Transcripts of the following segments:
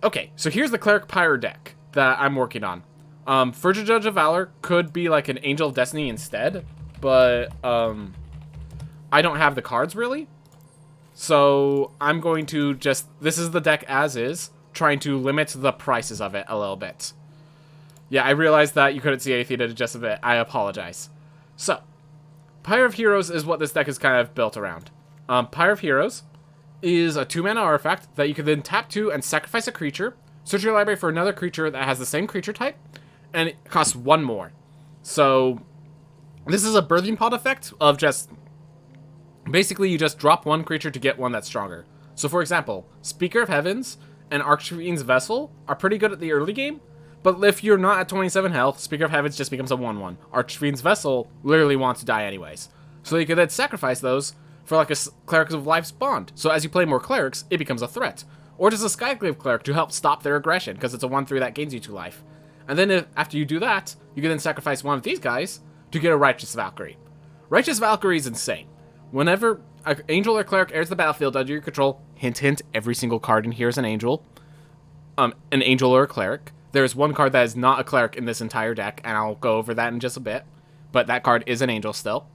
Okay, so here's the Cleric Pyre deck that I'm working on. Frigid Judge of Valor could be like an Angel of Destiny instead, but I don't have the cards really. So I'm going to just, this is the deck as is, trying to limit the prices of it a little bit. Yeah, I realized that you couldn't see anything just a bit. I apologize. So, Pyre of Heroes is what this deck is kind of built around. Pyre of Heroes is a 2-mana artifact that you can then tap to and sacrifice a creature, search your library for another creature that has the same creature type, and it costs 1 more. So, this is a birthing pod effect of just, basically you just drop 1 creature to get 1 that's stronger. So for example, Speaker of Heavens and Archfiend's Vessel are pretty good at the early game, but if you're not at 27 health, Speaker of Heavens just becomes a 1/1. Archfiend's Vessel literally wants to die anyways. So you can then sacrifice those for like a Clerics of Life's Bond. So as you play more clerics, it becomes a threat. Or just a Skyclave Cleric to help stop their aggression, because it's a 1/3 that gains you 2 life. And then after you do that, you can then sacrifice one of these guys to get a Righteous Valkyrie. Righteous Valkyrie is insane. Whenever an angel or cleric enters the battlefield under your control, hint hint, every single card in here is an angel or a cleric. There is one card that is not a cleric in this entire deck, and I'll go over that in just a bit. But that card is an angel still.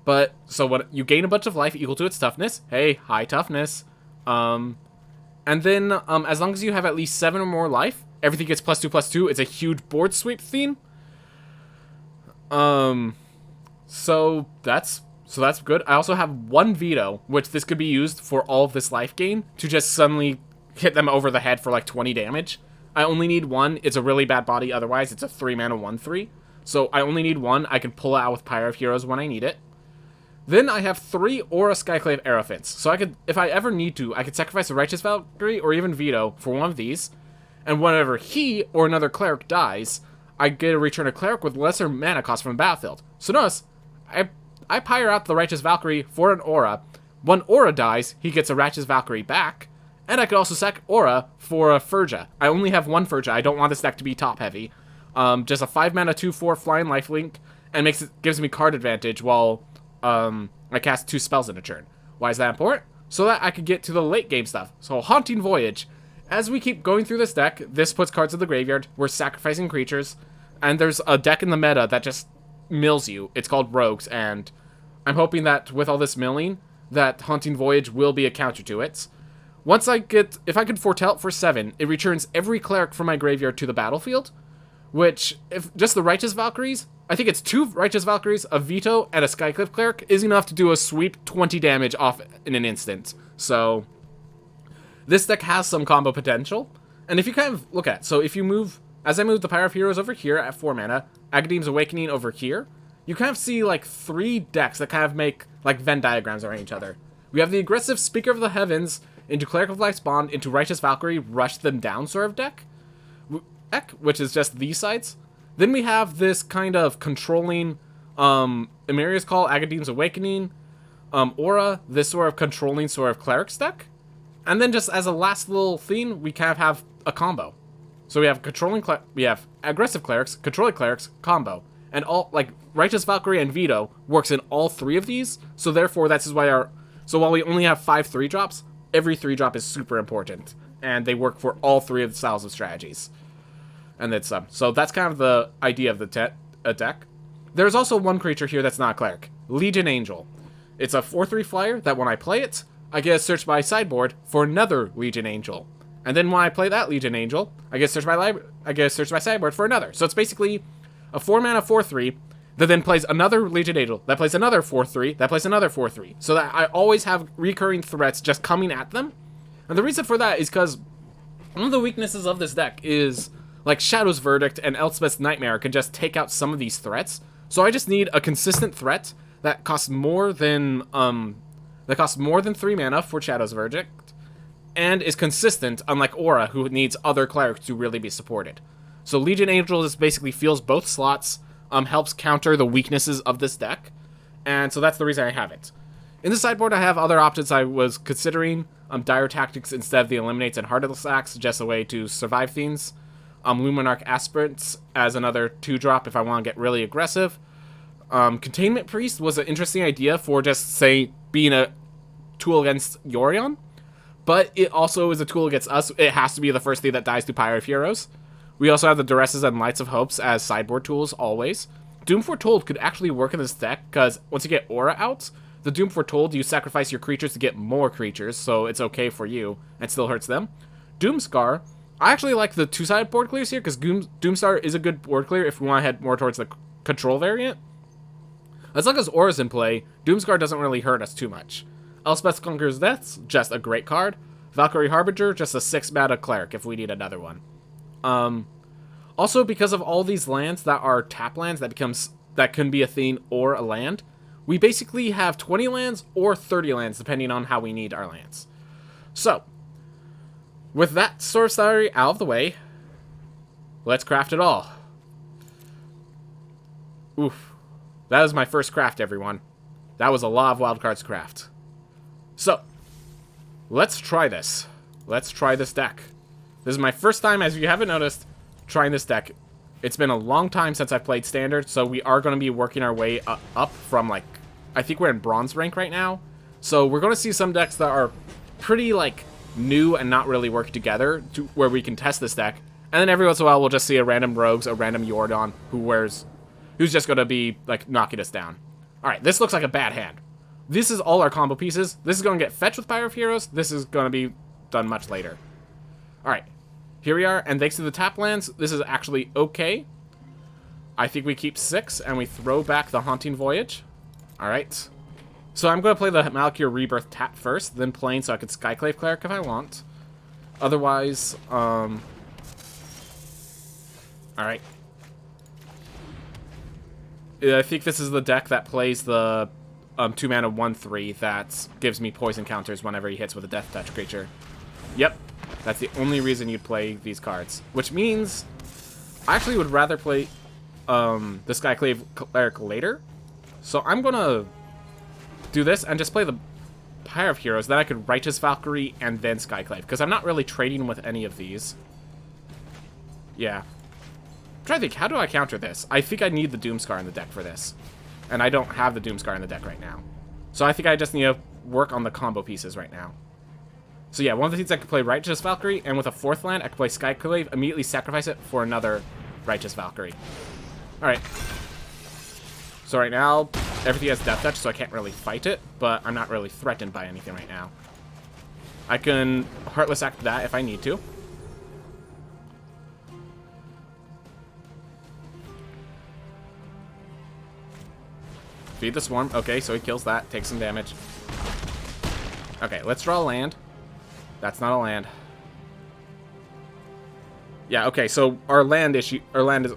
But, so when you gain a bunch of life equal to its toughness, hey, high toughness. And then, as long as you have at least 7 or more life, everything gets +2/+2. It's a huge board sweep theme. So that's good. I also have 1 veto, which this could be used for all of this life gain to just suddenly hit them over the head for like 20 damage. I only need 1. It's a really bad body. Otherwise, it's a 3-mana 1/3. So I only need 1. I can pull it out with Pyre of Heroes when I need it. Then I have 3 Aura Skyclave Aerophants. So I could, if I ever need to, I could sacrifice a Righteous Valkyrie or even veto for one of these. And whenever he or another cleric dies, I get to return a cleric with lesser mana cost from the battlefield. So notice, I pyre out the Righteous Valkyrie for an Aura. When Aura dies, he gets a Righteous Valkyrie back. And I could also sack Aura for a Furja. I only have 1 Furja. I don't want this deck to be top heavy. Just a 5-mana 2/4 flying lifelink, and gives me card advantage while I cast 2 spells in a turn. Why is that important? So that I could get to the late game stuff. So Haunting Voyage. As we keep going through this deck, this puts cards in the graveyard. We're sacrificing creatures, and there's a deck in the meta that just mills you. It's called Rogues, and I'm hoping that with all this milling, that Haunting Voyage will be a counter to it. Once if I could foretell it for 7, it returns every cleric from my graveyard to the battlefield, which, if just the Righteous Valkyries, I think it's 2 Righteous Valkyries, a Veto, and a Skyclave Cleric is enough to do a sweep 20 damage off in an instant. So, this deck has some combo potential, and if you kind of look at it, so if you move, as I move the Pyre of Heroes over here at 4 mana, Agadeem's Awakening over here, you kind of see like 3 decks that kind of make like Venn diagrams around each other. We have the aggressive Speaker of the Heavens into Cleric of Life's Bond into Righteous Valkyrie, rush them down sort of deck, which is just these sides. Then we have this kind of controlling Emeria's Call, Agadeem's Awakening, Aura, this sort of controlling sort of Clerics deck. And then just as a last little theme, we kind of have a combo. So we have we have aggressive clerics, controlling clerics, combo. And all, like, Righteous Valkyrie and Veto works in all 3 of these. So therefore, that's why so while we only have 5 3-drops, every 3-drop is super important. And they work for all 3 of the styles of strategies. And then some. So that's kind of the idea of the deck. There's also 1 creature here that's not a cleric. Legion Angel. It's a 4/3 flyer that when I play it, I get a search by sideboard for another Legion Angel. And then when I play that Legion Angel, I get a search by sideboard for another. So it's basically a 4-mana 4/3 that then plays another Legion Angel, that plays another 4/3, that plays another 4/3. So that I always have recurring threats just coming at them. And the reason for that is because one of the weaknesses of this deck is, like, Shadow's Verdict and Elspeth's Nightmare can just take out some of these threats. So I just need a consistent threat that costs more than 3 mana for Shadow's Verdict, and is consistent, unlike Aura, who needs other clerics to really be supported. So Legion Angel just basically fills both slots, helps counter the weaknesses of this deck, and so that's the reason I have it. In the sideboard, I have other options I was considering. Dire Tactics instead of the Eliminates and Heartless Axe, just a way to survive things. Luminarch Aspirants as another 2-drop if I want to get really aggressive. Containment Priest was an interesting idea for just, say, being a tool against Yorion. But it also is a tool against us. It has to be the first thing that dies to Pyre of Heroes. We also have the Duresses and Lights of Hopes as sideboard tools, always. Doom Foretold could actually work in this deck, because once you get Aura out, the Doom Foretold, you sacrifice your creatures to get more creatures, so it's okay for you, and still hurts them. Doomscar, I actually like the two-sided board clears here, because Doomstar is a good board clear if we want to head more towards the control variant. As long as Aura's in play, Doomscar doesn't really hurt us too much. Elspeth Conquers Death's just a great card. Valkyrie Harbinger, just a 6-mana cleric if we need another one. Also, because of all these lands that are tap lands that can be a theme or a land, we basically have 20 lands or 30 lands depending on how we need our lands. So, with that source salary out of the way, let's craft it all. Oof. That was my first craft, everyone. That was a lot of wildcards to craft. So, let's try this. Let's try this deck. This is my first time, as you haven't noticed, trying this deck. It's been a long time since I've played Standard, so we are going to be working our way up from, like, I think we're in Bronze rank right now. So we're going to see some decks that are pretty, like, new and not really working together to where we can test this deck. And then every once in a while, we'll just see a random Rogues, a random Yorion who's just going to be, like, knocking us down. Alright, this looks like a bad hand. This is all our combo pieces. This is going to get fetched with Pyre of Heroes. This is going to be done much later. Alright, here we are, and thanks to the tap lands, this is actually okay. I think we keep 6, and we throw back the Haunting Voyage. Alright. So I'm going to play the Malakir Rebirth tap first, then Plane so I could Skyclave Cleric if I want. Otherwise, alright. I think this is the deck that plays the 2-mana 1/3 that gives me poison counters whenever he hits with a Death Touch creature. Yep, that's the only reason you'd play these cards. Which means I actually would rather play the Skyclave Cleric later. So I'm going to do this and just play the Pyre of Heroes. Then I could Righteous Valkyrie and then Skyclave, because I'm not really trading with any of these. Yeah. I'm trying to think, how do I counter this? I think I need the Doomscar in the deck for this. And I don't have the Doomscar in the deck right now. So I think I just need to work on the combo pieces right now. So yeah, one of the things I could play Righteous Valkyrie, and with a 4th land, I could play Skyclave, immediately sacrifice it for another Righteous Valkyrie. Alright. So right now, everything has Death Touch, so I can't really fight it, but I'm not really threatened by anything right now. I can Heartless Act that if I need to. Feed the Swarm. Okay, so he kills that. Takes some damage. Okay, let's draw a land. That's not a land. Yeah, okay, so our land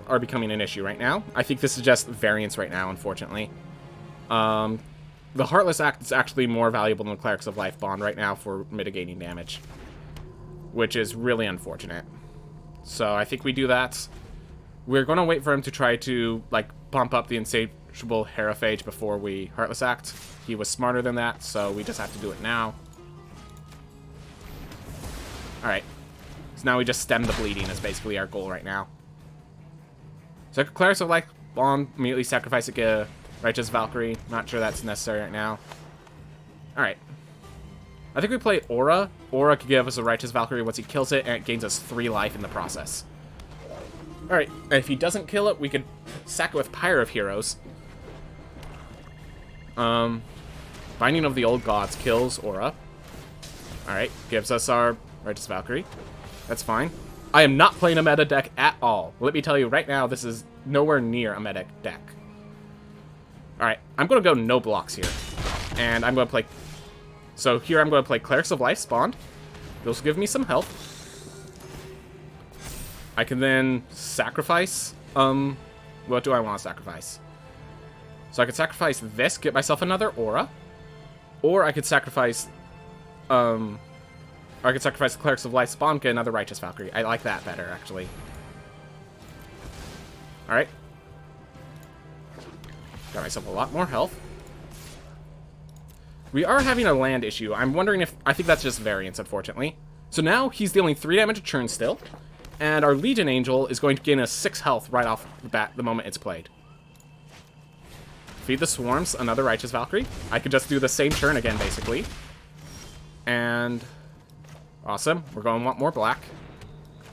are becoming an issue right now. I think this is just variance right now, unfortunately. The Heartless Act is actually more valuable than the Clerics of Life Bond right now for mitigating damage, which is really unfortunate. So I think we do that. We're going to wait for him to try to, like, bump up the Insatiable Hierophage before we Heartless Act. He was smarter than that, so we just have to do it now. Alright. So now we just stem the bleeding is basically our goal right now. So Clerics of Life Bond, immediately sacrifice it, get a Righteous Valkyrie. Not sure that's necessary right now. Alright. I think we play Aura. Aura could give us a Righteous Valkyrie once he kills it, and it gains us 3 life in the process. Alright, if he doesn't kill it, we could sack it with Pyre of Heroes. Binding of the Old Gods kills Aura. Alright, gives us our Righteous Valkyrie. That's fine. I am not playing a meta deck at all. Let me tell you right now, this is nowhere near a meta deck. Alright, I'm going to go no blocks here. And I'm going to play... So here I'm going to play Clerics of Life spawned. Those will give me some health. I can then sacrifice... what do I want to sacrifice? So I could sacrifice this, get myself another Aura. Or I could sacrifice... Or I could sacrifice the Clerics of Life spawn, get another Righteous Valkyrie. I like that better, actually. Alright. Got myself a lot more health. We are having a land issue. I'm wondering if... I think that's just variance, unfortunately. So now he's dealing 3 damage a turn still. And our Legion Angel is going to gain us 6 health right off the bat the moment it's played. Feed the Swarms, another Righteous Valkyrie. I could just do the same turn again, basically. And Awesome. We're going to want more black.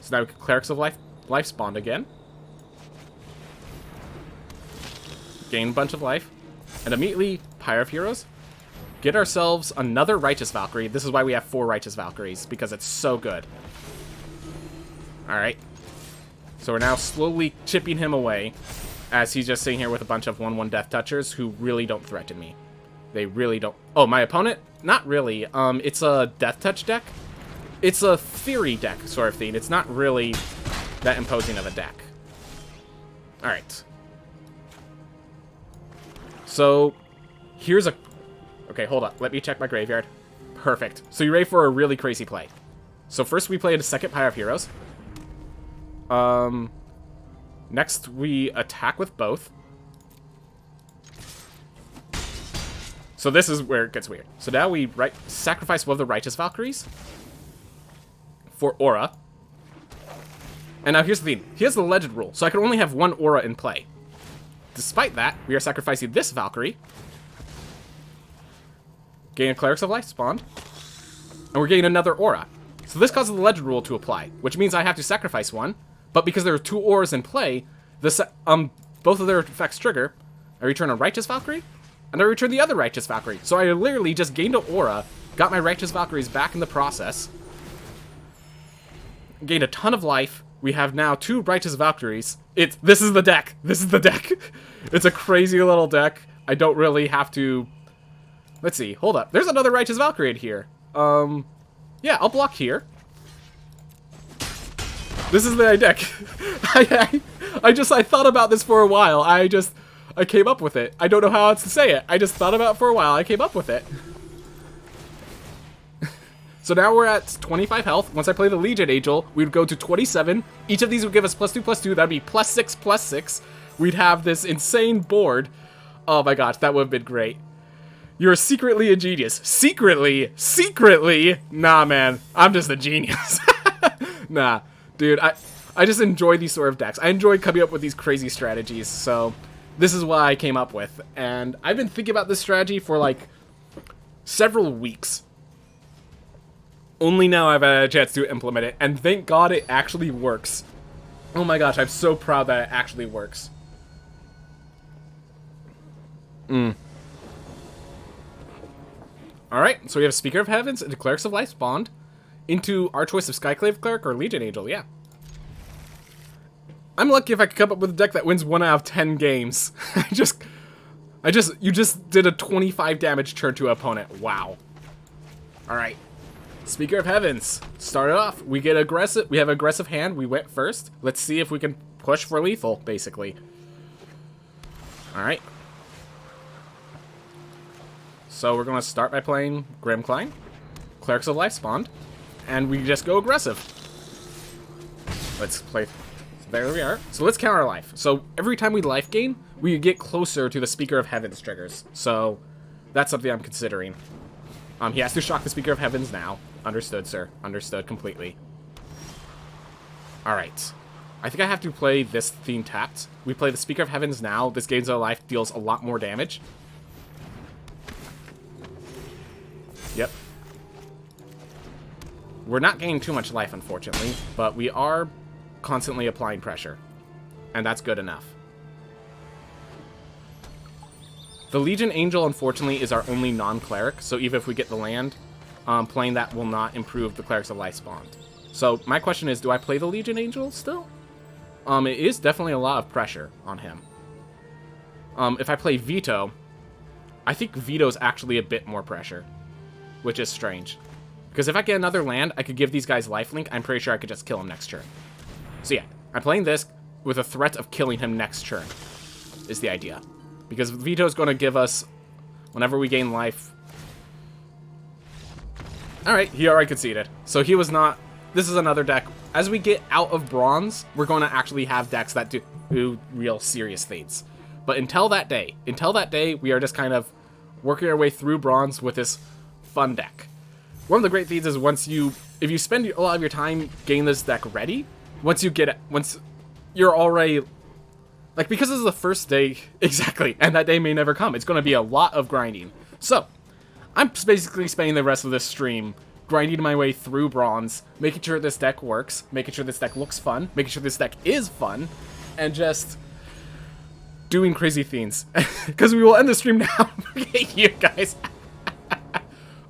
So now we can Clerics of Life spawned again. Gain a bunch of life. And immediately, Pyre of Heroes. Get ourselves another Righteous Valkyrie. This is why we have 4 Righteous Valkyries, because it's so good. Alright. So we're now slowly chipping him away, as he's just sitting here with a bunch of 1/1 Deathtouchers who really don't threaten me. They really don't. Oh, my opponent? Not really. It's a Deathtouch deck. It's a theory deck sort of thing. It's not really that imposing of a deck. Alright. So, here's a... Okay, hold up. Let me check my graveyard. Perfect. So you're ready for a really crazy play. So first we played a second Pyre of Heroes. Next we attack with both. So this is where it gets weird. So now we sacrifice one of the Righteous Valkyries for Aura. And now here's the thing. Here's the legend rule. So I can only have 1 Aura in play. Despite that, we are sacrificing this Valkyrie. Gain a Clerics of Life spawned. And we're getting another Aura. So this causes the legend rule to apply, which means I have to sacrifice one. But because there are 2 Auras in play, both of their effects trigger. I return a Righteous Valkyrie, and I return the other Righteous Valkyrie. So I literally just gained an Aura, got my Righteous Valkyries back in the process, gained a ton of life. We have now 2 Righteous Valkyries. This is the deck. This is the deck. It's a crazy little deck. I don't really have to... Let's see. Hold up. There's another Righteous Valkyrie in here. Yeah, I'll block here. This is the deck. I thought about this for a while. I came up with it. I don't know how else to say it. I just thought about it for a while. I came up with it. So now we're at 25 health. Once I play the Legion Angel, we would go to 27. Each of these would give us +2/+2. That'd be +6/+6. We'd have this insane board. Oh my gosh, that would have been great. You're secretly a genius. Secretly? Secretly? Nah, man. I'm just a genius. Nah. Dude, I just enjoy these sort of decks. I enjoy coming up with these crazy strategies, so this is what I came up with. And I've been thinking about this strategy for, like, several weeks. Only now I've had a chance to implement it, and thank God it actually works. Oh my gosh, I'm so proud that it actually works. Alright, so we have Speaker of Heavens into Clerics of Life spawned. Into our choice of Skyclave Cleric or Legion Angel, yeah. I'm lucky if I could come up with a deck that wins 1 out of 10 games. You just did a 25 damage turn to an opponent. Wow. Alright. Speaker of Heavens. Start it off. We get aggressive. We have aggressive hand. We went first. Let's see if we can push for lethal, basically. Alright. So we're going to start by playing Grimcline. Clerics of Life spawned. And we just go aggressive. Let's play. There we are. So let's count our life. So every time we life gain, we get closer to the Speaker of Heavens triggers. So that's something I'm considering. He has to shock the Speaker of Heavens now. Understood, sir. Understood completely. Alright. I think I have to play this theme tapped. We play the Speaker of Heavens now. This gains a life, deals a lot more damage. Yep. We're not gaining too much life, unfortunately, but we are constantly applying pressure. And that's good enough. The Legion Angel, unfortunately, is our only non-cleric, so even if we get the land, playing that will not improve the Clerics of Life spawned. So my question is, do I play the Legion Angel still? It is definitely a lot of pressure on him. If I play Veto, I think Veto is actually a bit more pressure, which is strange. Because if I get another land, I could give these guys lifelink. I'm pretty sure I could just kill him next turn. So yeah, I'm playing this with a threat of killing him next turn, is the idea. Because Veto is going to give us, whenever we gain life... Alright, he already conceded. So he was not... This is another deck. As we get out of Bronze, we're going to actually have decks that do real serious things. But until that day, we are just kind of working our way through Bronze with this fun deck. One of the great things is if you spend a lot of your time getting this deck ready, once you're already, like, because this is the first day, exactly, and that day may never come, it's going to be a lot of grinding. So, I'm basically spending the rest of this stream grinding my way through bronze, making sure this deck works, making sure this deck looks fun, making sure this deck is fun, and just doing crazy things. Because we will end the stream now. Okay, you guys.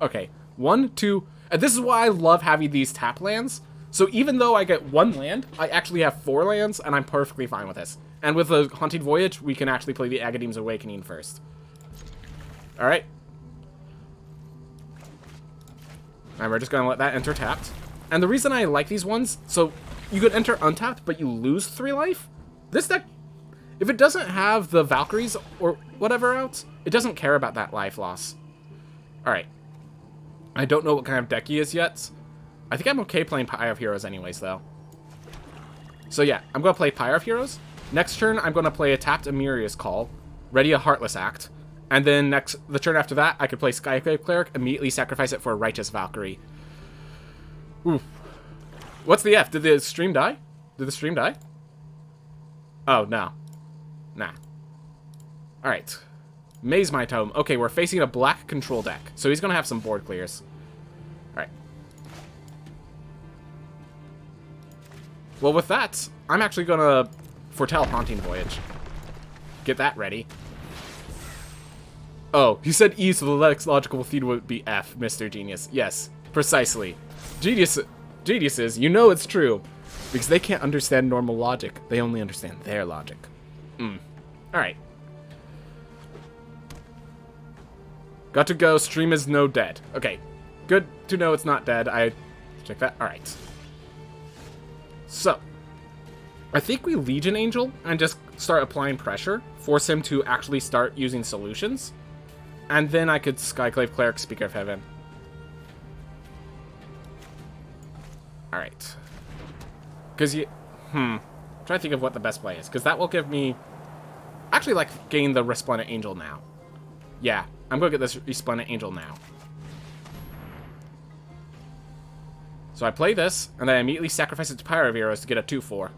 Okay, 1, 2, and this is why I love having these tap lands. So even though I get 1 land, I actually have 4 lands, and I'm perfectly fine with this. And with the Haunting Voyage, we can actually play the Agadim's Awakening first. Alright. And we're just going to let that enter tapped. And the reason I like these ones, so you could enter untapped, but you lose 3 life. This deck, if it doesn't have the Valkyries or whatever else, it doesn't care about that life loss. Alright. I don't know what kind of deck he is yet. I think I'm okay playing Pyre of Heroes anyways, though. So yeah, I'm going to play Pyre of Heroes. Next turn, I'm going to play a tapped Amiria's Call, ready a Heartless Act. And then the turn after that, I could play Skyclave Cleric, immediately sacrifice it for a Righteous Valkyrie. Oof. What's the F? Did the stream die? Did the stream die? Oh, no. Nah. Alright. Maze My Tome. Okay, we're facing a black control deck, so he's going to have some board clears. Alright. Well, with that, I'm actually going to foretell Haunting Voyage. Get that ready. Oh, he said E, so the next logical feed would be F, Mr. Genius. Yes, precisely. Geniuses, you know it's true. Because they can't understand normal logic. They only understand their logic. Alright. Got to go. Stream is no dead. Okay. Good to know it's not dead. I check that. Alright. So. I think we Legion Angel and just start applying pressure. Force him to actually start using solutions. And then I could Skyclave Cleric, Speaker of Heaven. Alright. Because you... trying to think of what the best play is. Because that will give me... Actually, like, gain the Resplendent Angel now. Yeah, I'm going to get this Resplendent Angel now. So I play this, and then I immediately sacrifice it to Pyre of Heroes to get a 2-4.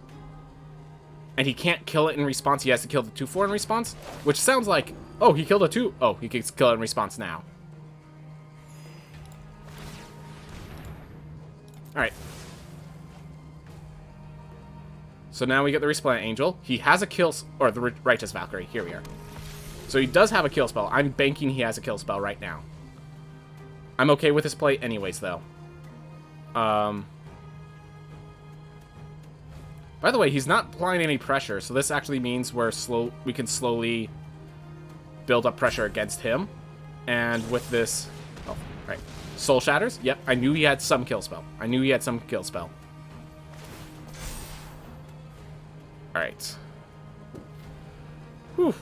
And he can't kill it in response. He has to kill the 2-4 in response. Which sounds like, oh, he killed a 2. Oh, he can kill it in response now. Alright. So now we get the Resplendent Angel. He has a kill... Or the Righteous Valkyrie. Here we are. So he does have a kill spell. I'm banking he has a kill spell right now. I'm okay with his play anyways, though. By the way, he's not applying any pressure, so this actually means we can slowly build up pressure against him. And with this... Oh, right. Soul Shatters? Yep, I knew he had some kill spell. Alright. Whew.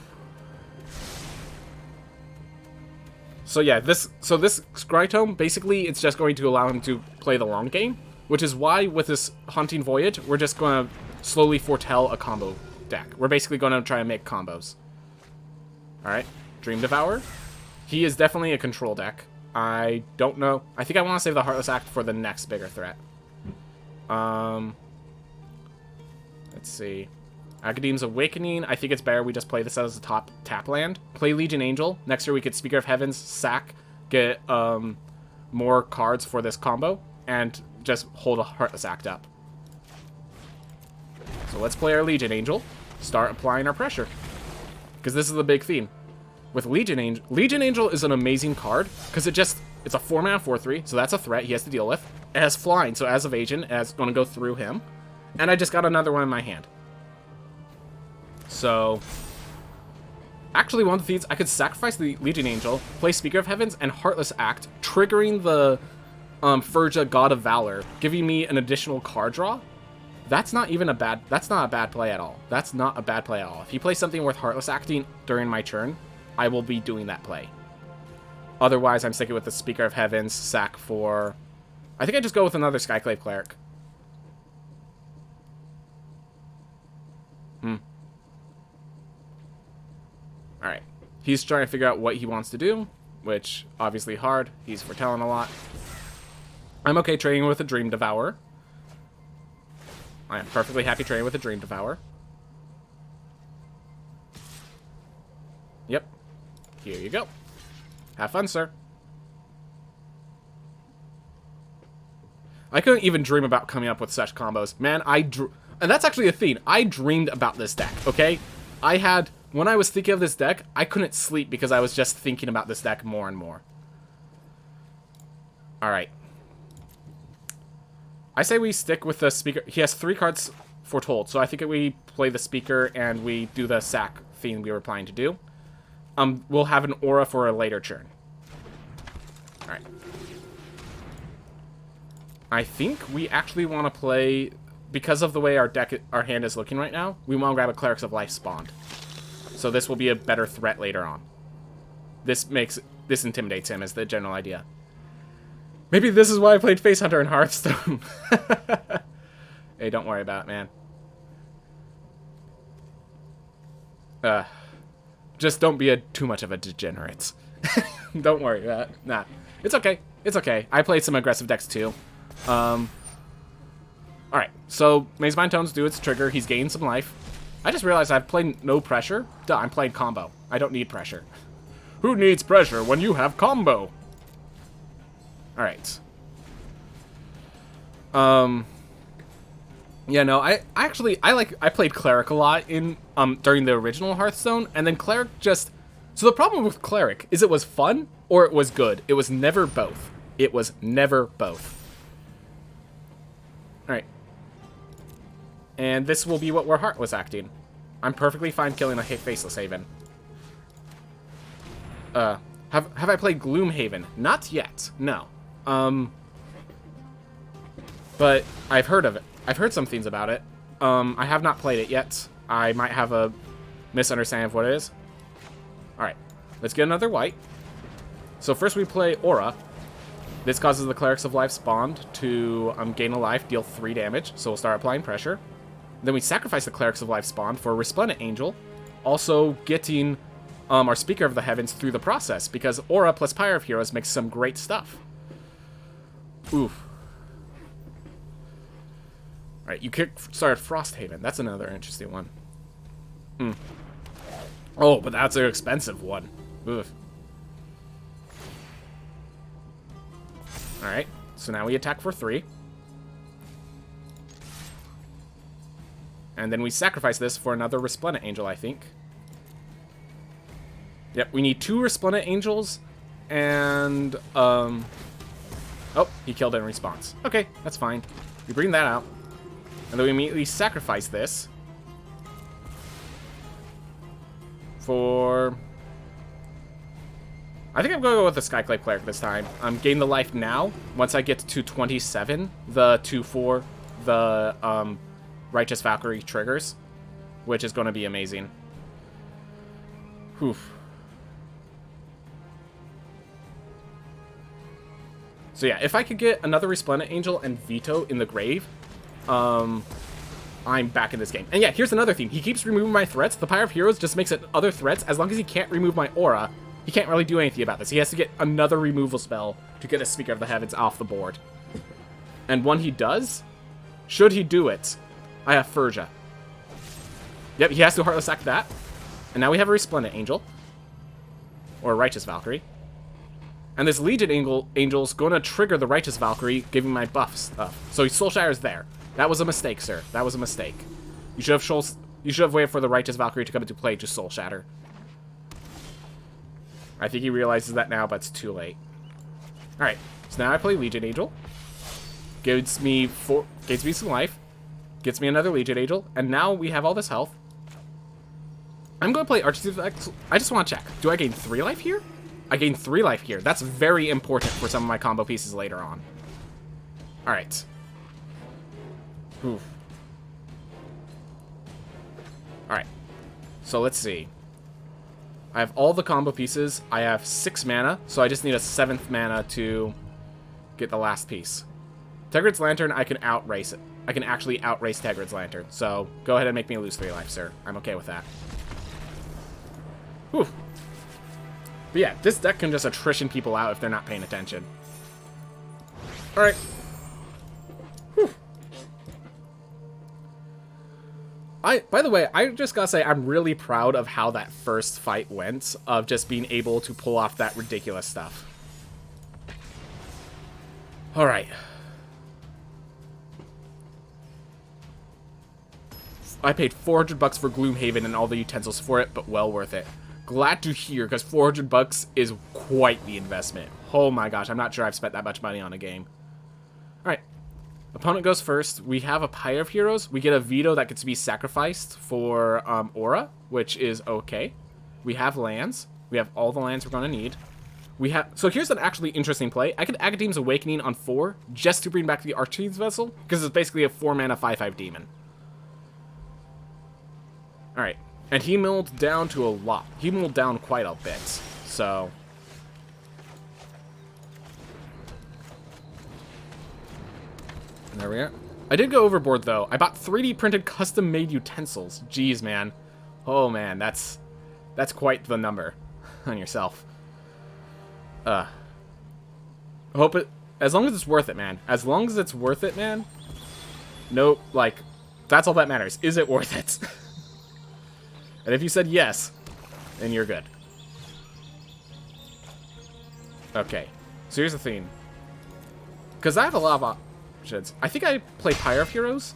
So yeah, this Scry Tome, basically, it's just going to allow him to play the long game. Which is why, with this Haunting Voyage, we're just going to slowly foretell a combo deck. We're basically going to try and make combos. Alright, Dream Devourer. He is definitely a control deck. I don't know. I think I want to save the Heartless Act for the next bigger threat. Let's see. Agadim's Awakening. I think it's better we just play this as a top tap land. Play Legion Angel. Next year we could Speaker of Heavens, sack, get more cards for this combo, and just hold a Heartless Act up. So let's play our Legion Angel. Start applying our pressure. Because this is the big theme. With Legion Angel is an amazing card, because it's a 4-mana 4/3, so that's a threat he has to deal with. It has flying, so as evasion, it's going to go through him. And I just got another one in my hand. So, actually one of the feats, I could sacrifice the Legion Angel, play Speaker of Heavens, and Heartless Act, triggering the Ferja God of Valor, giving me an additional card draw. That's not a bad play at all. If he plays something worth Heartless Acting during my turn, I will be doing that play. Otherwise, I'm sticking with the Speaker of Heavens, sack for... I think I just go with another Skyclave Cleric. Alright. He's trying to figure out what he wants to do, which, obviously hard. He's foretelling a lot. I'm okay trading with a Dream Devourer. I am perfectly happy trading with a Dream Devourer. Yep. Here you go. Have fun, sir. I couldn't even dream about coming up with such combos. Man, and that's actually a thing. I dreamed about this deck, okay? When I was thinking of this deck, I couldn't sleep because I was just thinking about this deck more and more. Alright. I say we stick with the Speaker. He has 3 cards foretold, so I think we play the Speaker and we do the sack thing we were planning to do. We'll have an aura for a later turn. Alright. I think we actually want to play, because of the way our hand is looking right now, we want to grab a Clerics of Life spawned. So this will be a better threat later on. This intimidates him, is the general idea. Maybe this is why I played Face Hunter in Hearthstone. Hey, don't worry about it, man. Just don't be too much of a degenerate. Don't worry about it. Nah, it's okay. It's okay. I played some aggressive decks too. Alright, so Maze Mind Tones do its trigger. He's gained some life. I just realized I've played no pressure. Duh, I'm playing combo. I don't need pressure. Who needs pressure when you have combo? Alright. Yeah, no, I played Cleric a lot in during the original Hearthstone, and then Cleric just... So the problem with Cleric is it was fun or it was good. It was never both. It was never both. Alright. And this will be what Warheart was acting. I'm perfectly fine killing a Faceless Haven. Have I played Gloomhaven? Not yet, no. But I've heard of it. I've heard some things about it. I have not played it yet. I might have a misunderstanding of what it is. Alright, let's get another white. So first we play Aura. This causes the Clerics of Life spawned to gain a life, deal 3 damage, so we'll start applying pressure. Then we sacrifice the Clerics of Life spawn for a Resplendent Angel, also getting our Speaker of the Heavens through the process, because Aura plus Pyre of Heroes makes some great stuff. Oof. Alright, you started Frosthaven. That's another interesting one. Oh, but that's an expensive one. Oof. Alright, so now we attack for 3. And then we sacrifice this for another Resplendent Angel, I think. Yep, we need 2 Resplendent Angels, and, oh, he killed it in response. Okay, that's fine. We bring that out. And then we immediately sacrifice this for... I think I'm going to go with the Skyclave Cleric this time. Gain the life now. Once I get to 27, the 2/4, the Righteous Valkyrie triggers, which is going to be amazing. Whew. So yeah, if I could get another Resplendent Angel and Veto in the grave, I'm back in this game. And yeah, here's another thing. He keeps removing my threats. The Pyre of Heroes just makes it other threats. As long as he can't remove my aura, he can't really do anything about this. He has to get another removal spell to get a Speaker of the Heavens off the board. And when he does, should he do it, I have Furja. Yep, he has to Heartless Act that. And now we have a Resplendent Angel. Or a Righteous Valkyrie. And this Legion Angel's going to trigger the Righteous Valkyrie, giving my buff stuff. So Soul Shatter's there. That was a mistake, sir. That was a mistake. You should have waited for the Righteous Valkyrie to come into play to Soul Shatter. I think he realizes that now, but it's too late. Alright, so now I play Legion Angel. Gives me some life. Gets me another Legion Angel. And now we have all this health. I'm going to play Architect. I just want to check. Do I gain 3 life here? I gain 3 life here. That's very important for some of my combo pieces later on. Alright. Oof. Alright. So let's see. I have all the combo pieces. I have 6 mana, so I just need a 7th mana to get the last piece. Tegrid's Lantern, I can outrace it. I can actually outrace Tegrid's Lantern. So go ahead and make me lose 3 life, sir. I'm okay with that. Whew. But yeah, this deck can just attrition people out if they're not paying attention. Alright. By the way, I just gotta say, I'm really proud of how that first fight went, of just being able to pull off that ridiculous stuff. Alright. I paid 400 bucks for Gloomhaven and all the utensils for it, but well worth it. Glad to hear, because 400 bucks is quite the investment. Oh my gosh, I'm not sure I've spent that much money on a game. Alright. Opponent goes first. We have a Pyre of Heroes. We get a veto that gets to be sacrificed for Aura, which is okay. We have lands. We have all the lands we're going to need. So here's an actually interesting play. I could Academ's Awakening on 4 just to bring back the Archfiend's Vessel, because it's basically a 4-mana 5/5 demon. Alright. And he milled down to a lot. He milled down quite a bit. So... and there we are. I did go overboard, though. I bought 3D printed custom-made utensils. Jeez, man. Oh, man. That's quite the number on yourself. I hope it... as long as it's worth it, man. As long as it's worth it, man. No, like... that's all that matters. Is it worth it? And if you said yes, then you're good. Okay. So here's the thing. Because I have a lot of options. I think I play Pyre of Heroes.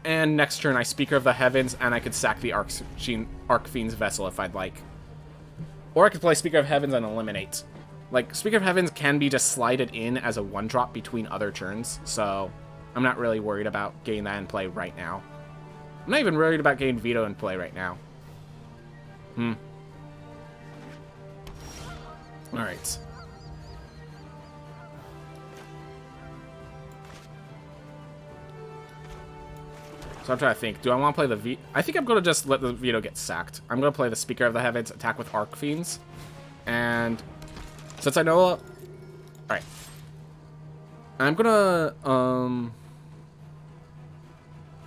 And next turn I Speaker of the Heavens, and I could sack the Archfiend's Vessel if I'd like. Or I could play Speaker of Heavens and eliminate. Like, Speaker of Heavens can be just slided in as a 1-drop between other turns, so I'm not really worried about getting that in play right now. I'm not even worried about getting Veto in play right now. Alright. So I'm trying to think. Do I want to play the Veto? I think I'm going to just let the Veto get sacked. I'm going to play the Speaker of the Heavens, attack with Archfiends. And since I know... alright. I'm going to...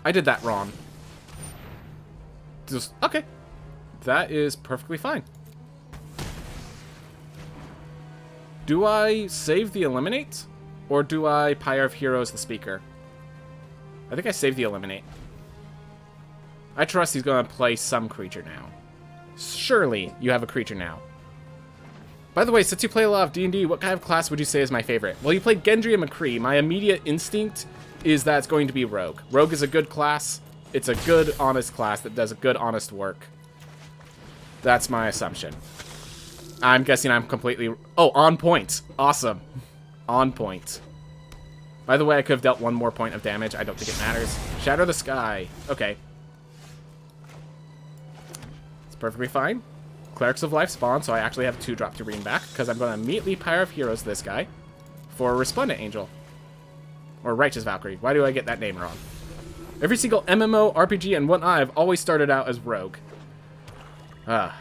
I did that wrong. Just, okay. That is perfectly fine. Do I save the Eliminate? Or do I Pyre of Heroes the Speaker? I think I save the Eliminate. I trust he's going to play some creature now. Surely you have a creature now. By the way, since you play a lot of D&D, what kind of class would you say is my favorite? Well, you played Gendry and McCree. My immediate instinct is that it's going to be Rogue. Rogue is a good class. It's a good, honest class that does a good, honest work. That's my assumption. I'm guessing I'm completely... oh, on point. Awesome. On point. By the way, I could have dealt 1 more point of damage. I don't think it matters. Shatter the Sky. Okay. It's perfectly fine. Clerics of Life spawn, so I actually have 2-drop to bring back, because I'm going to immediately Pyre of Heroes this guy for Resplendent Angel. Or Righteous Valkyrie. Why do I get that name wrong? Every single MMO, RPG, and whatnot, I've always started out as Rogue. Oh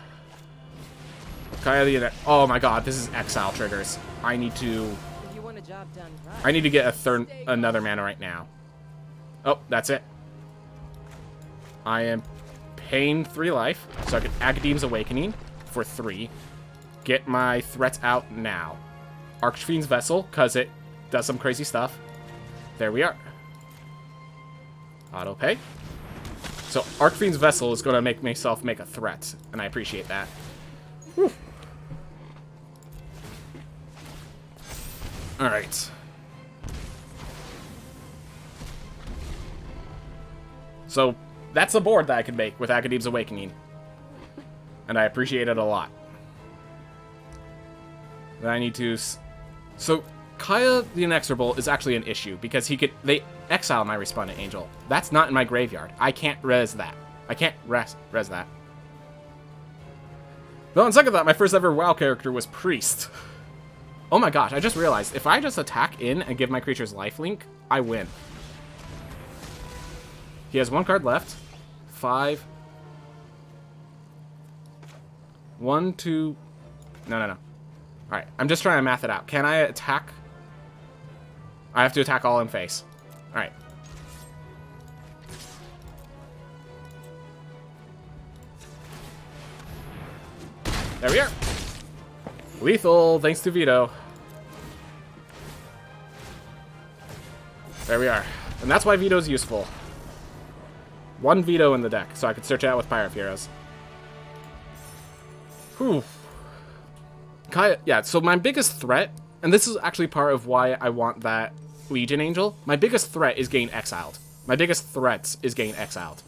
my god, this is Exile triggers. I need to... I need to get another mana right now. Oh, that's it. I am paying 3 life, so I can Academ's Awakening for 3. Get my threats out now. Archfiend's Vessel, because it does some crazy stuff. There we are. Auto pay. So Archfiend's Vessel is going to make myself make a threat, and I appreciate that. Whew. Alright. So, that's a board that I can make with Academ's Awakening. And I appreciate it a lot. Then I need to... so, Kaya the Inexorable is actually an issue, because they exile my Resplendent Angel. That's not in my graveyard. I can't res that. I can't res that. Though on second thought, my first ever WoW character was Priest. Oh my gosh, I just realized, if I just attack in and give my creatures lifelink, I win. He has 1 card left. 5. 1, 2... No. Alright, I'm just trying to math it out. Can I attack? I have to attack all in face. Alright. There we are. Lethal, thanks to Veto. There we are. And that's why Veto is useful. 1 Veto in the deck, so I could search it out with Pyre of Heroes. Whew. Yeah, so my biggest threat, and this is actually part of why I want that Legion Angel, my biggest threat is getting exiled. My biggest threat is getting exiled.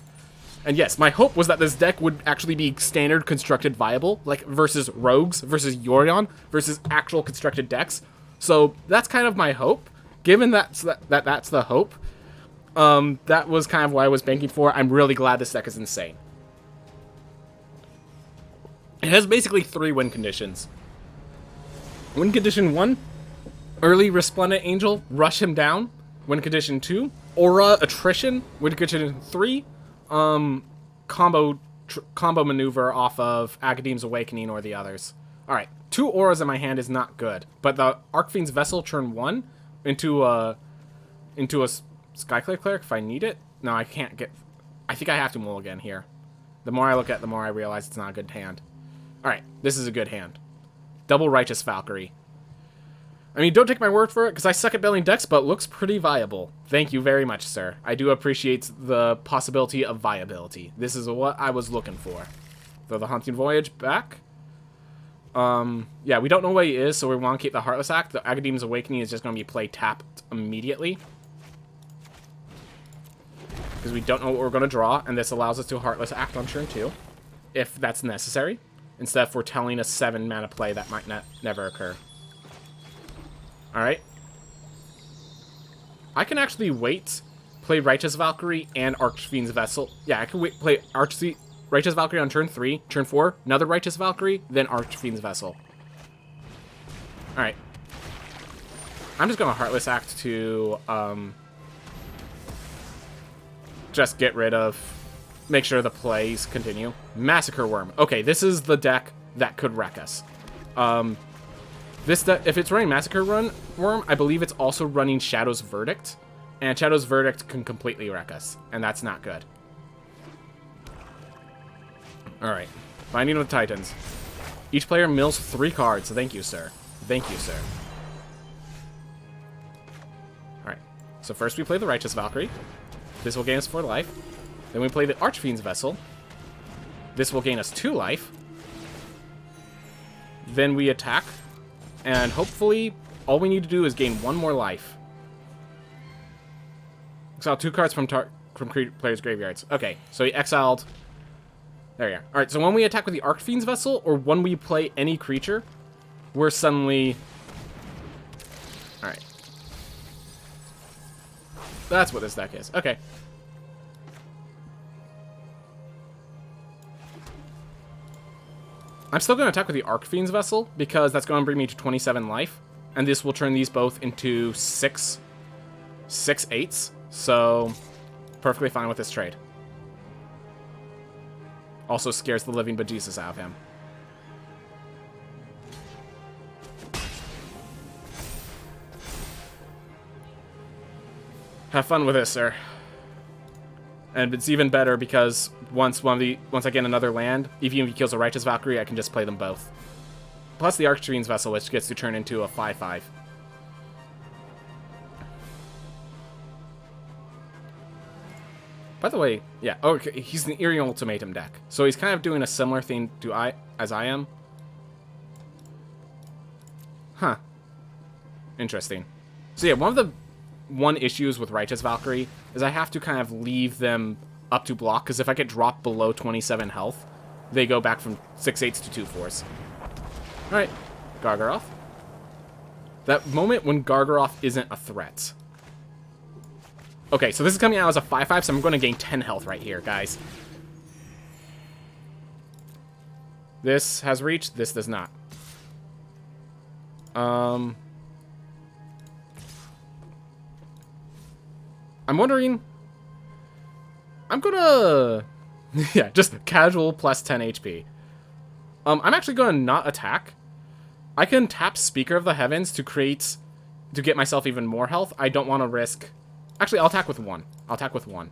And yes, my hope was that this deck would actually be standard constructed viable, like versus rogues, versus Yorion, versus actual constructed decks. So that's kind of my hope. Given that's the hope, that was kind of what I was banking for. I'm really glad this deck is insane. It has basically 3 win conditions. Win condition 1, early Resplendent Angel, rush him down. Win condition 2, Aura Attrition. Win condition 3, combo maneuver off of Agadim's Awakening or the others. Alright, 2 auras in my hand is not good, but the Archfiend's Vessel turn 1 into a Skyclave Cleric if I need it. No, I can't get... I think I have to mulligan here. The more I look at it, the more I realize it's not a good hand. Alright, this is a good hand. Double Righteous Valkyrie. I mean, don't take my word for it, because I suck at building decks, but looks pretty viable. Thank you very much, sir. I do appreciate the possibility of viability. This is what I was looking for. Throw the Haunting Voyage back. Yeah, we don't know what he is, so we want to keep the Heartless Act. The Agadim's Awakening is just going to be play tapped immediately. Because we don't know what we're going to draw, and this allows us to Heartless Act on turn 2, if that's necessary, instead of foretelling a 7 mana play that might never occur. Alright. I can actually wait, play Righteous Valkyrie and Archfiend's Vessel. Yeah, I can wait, play Righteous Valkyrie on turn 3, turn 4, another Righteous Valkyrie, then Archfiend's Vessel. Alright. I'm just going to Heartless Act to, just get rid of, make sure the plays continue. Massacre Worm. Okay, this is the deck that could wreck us. This deck, if it's running Massacre Worm, I believe it's also running Shadow's Verdict, and Shadow's Verdict can completely wreck us, and that's not good. Alright, Binding of the Titans. Each player mills 3 cards. Thank you, sir. Thank you, sir. Alright, so first we play the Righteous Valkyrie. This will gain us 4 life. Then we play the Archfiend's Vessel. This will gain us 2 life. Then we attack. And hopefully, all we need to do is gain 1 more life. Exile 2 cards from players' graveyards. Okay, so he exiled. There you are. Alright, so when we attack with the Archfiend's Vessel, or when we play any creature, we're suddenly... Alright. That's what this deck is. Okay. I'm still going to attack with the Archfiend's Vessel, because that's going to bring me to 27 life. And this will turn these both into 6 8s. So, perfectly fine with this trade. Also scares the living bejesus out of him. Have fun with this, sir. And it's even better because once I get another land, even if he kills a Righteous Valkyrie, I can just play them both. Plus the Archfiend's Vessel, which gets to turn into a 5/5. By the way, yeah, okay, he's an Eerie Ultimatum deck, so he's kind of doing a similar thing as I am. Huh. Interesting. So yeah, one issues with Righteous Valkyrie is I have to kind of leave them up to block, because if I get dropped below 27 health, they go back from 6/8s to 2/4s. Alright, Gargaroth. That moment when Gargaroth isn't a threat. Okay, so this is coming out as a 5/5, so I'm going to gain 10 health right here, guys. This has reach, this does not. I'm wondering... I'm gonna... yeah, just casual plus 10 HP. I'm actually gonna not attack. I can tap Speaker of the Heavens to get myself even more health. I don't want to risk... Actually, I'll attack with 1. I'll attack with 1.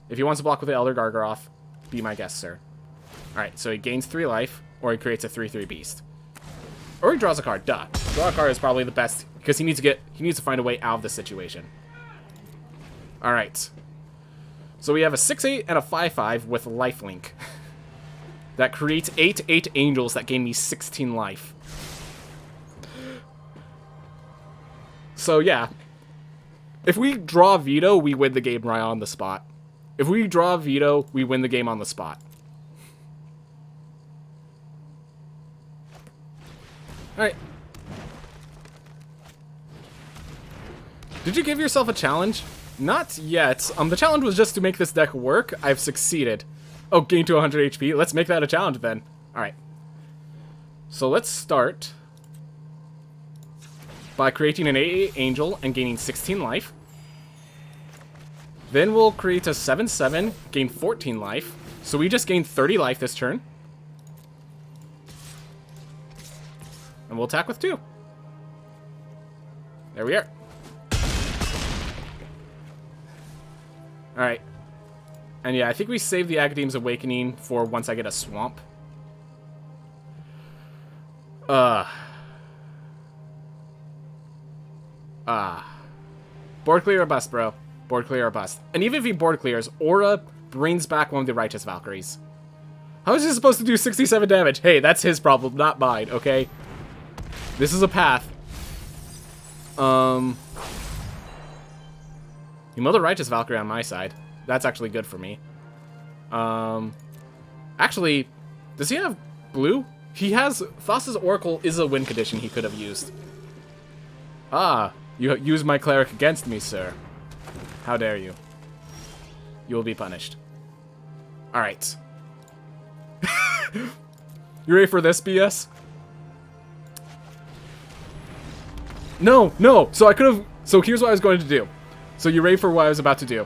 If he wants to block with the Elder Gargaroth, be my guest, sir. Alright, so he gains 3 life, or he creates a 3/3 beast. Or he draws a card, duh. Draw a card is probably the best, because he needs to find a way out of this situation. Alright. So we have a 6/8 and a 5/5 with lifelink. That creates 8/8 angels that gain me 16 life. So yeah. If we draw veto, we win the game right on the spot. If we draw veto, we win the game on the spot. Alright. Did you give yourself a challenge? Not yet. The challenge was just to make this deck work. I've succeeded. Oh, gain to 100 HP. Let's make that a challenge then. Alright. So let's start by creating an 8/8 Angel and gaining 16 life. Then we'll create a 7/7, gain 14 life. So we just gained 30 life this turn. And we'll attack with 2. There we are. Alright. And yeah, I think we save the Agadeem's Awakening for once I get a Swamp. Board clear or bust, bro. Board clear or bust. And even if he board clears, Aura brings back one of the Righteous Valkyries. How is he supposed to do 67 damage? Hey, that's his problem, not mine, okay? This is a path. You mill the Righteous Valkyrie on my side. That's actually good for me. Actually, does he have blue? He has... Thassa's Oracle is a win condition he could have used. Ah, you used my cleric against me, sir. How dare you. You will be punished. Alright. You ready for this, BS? No, no! So I could have... So here's what I was going to do. So you ready for what I was about to do?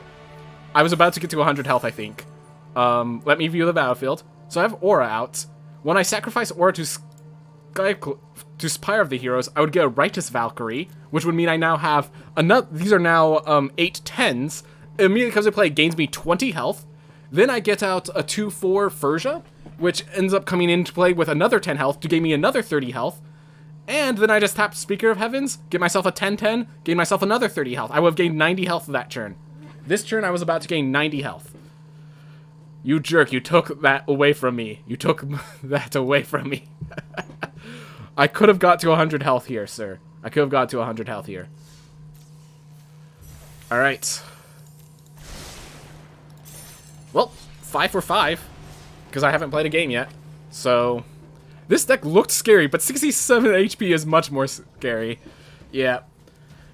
I was about to get to 100 health, I think. Let me view the battlefield. So I have Aura out. When I sacrifice Aura to Pyre of the Heroes, I would get a Righteous Valkyrie, which would mean I now have another... These are now 8 10s. It immediately comes into play, gains me 20 health. Then I get out a 2/4 Furja, which ends up coming into play with another 10 health to gain me another 30 health. And then I just tap Speaker of Heavens, get myself a 10/10, gain myself another 30 health. I would have gained 90 health that turn. This turn I was about to gain 90 health. You jerk, you took that away from me. You took that away from me. I could have got to 100 health here, sir. I could have got to 100 health here. Alright. Well, 5 for 5. Because I haven't played a game yet. So... This deck looked scary, but 67 HP is much more scary. Yeah.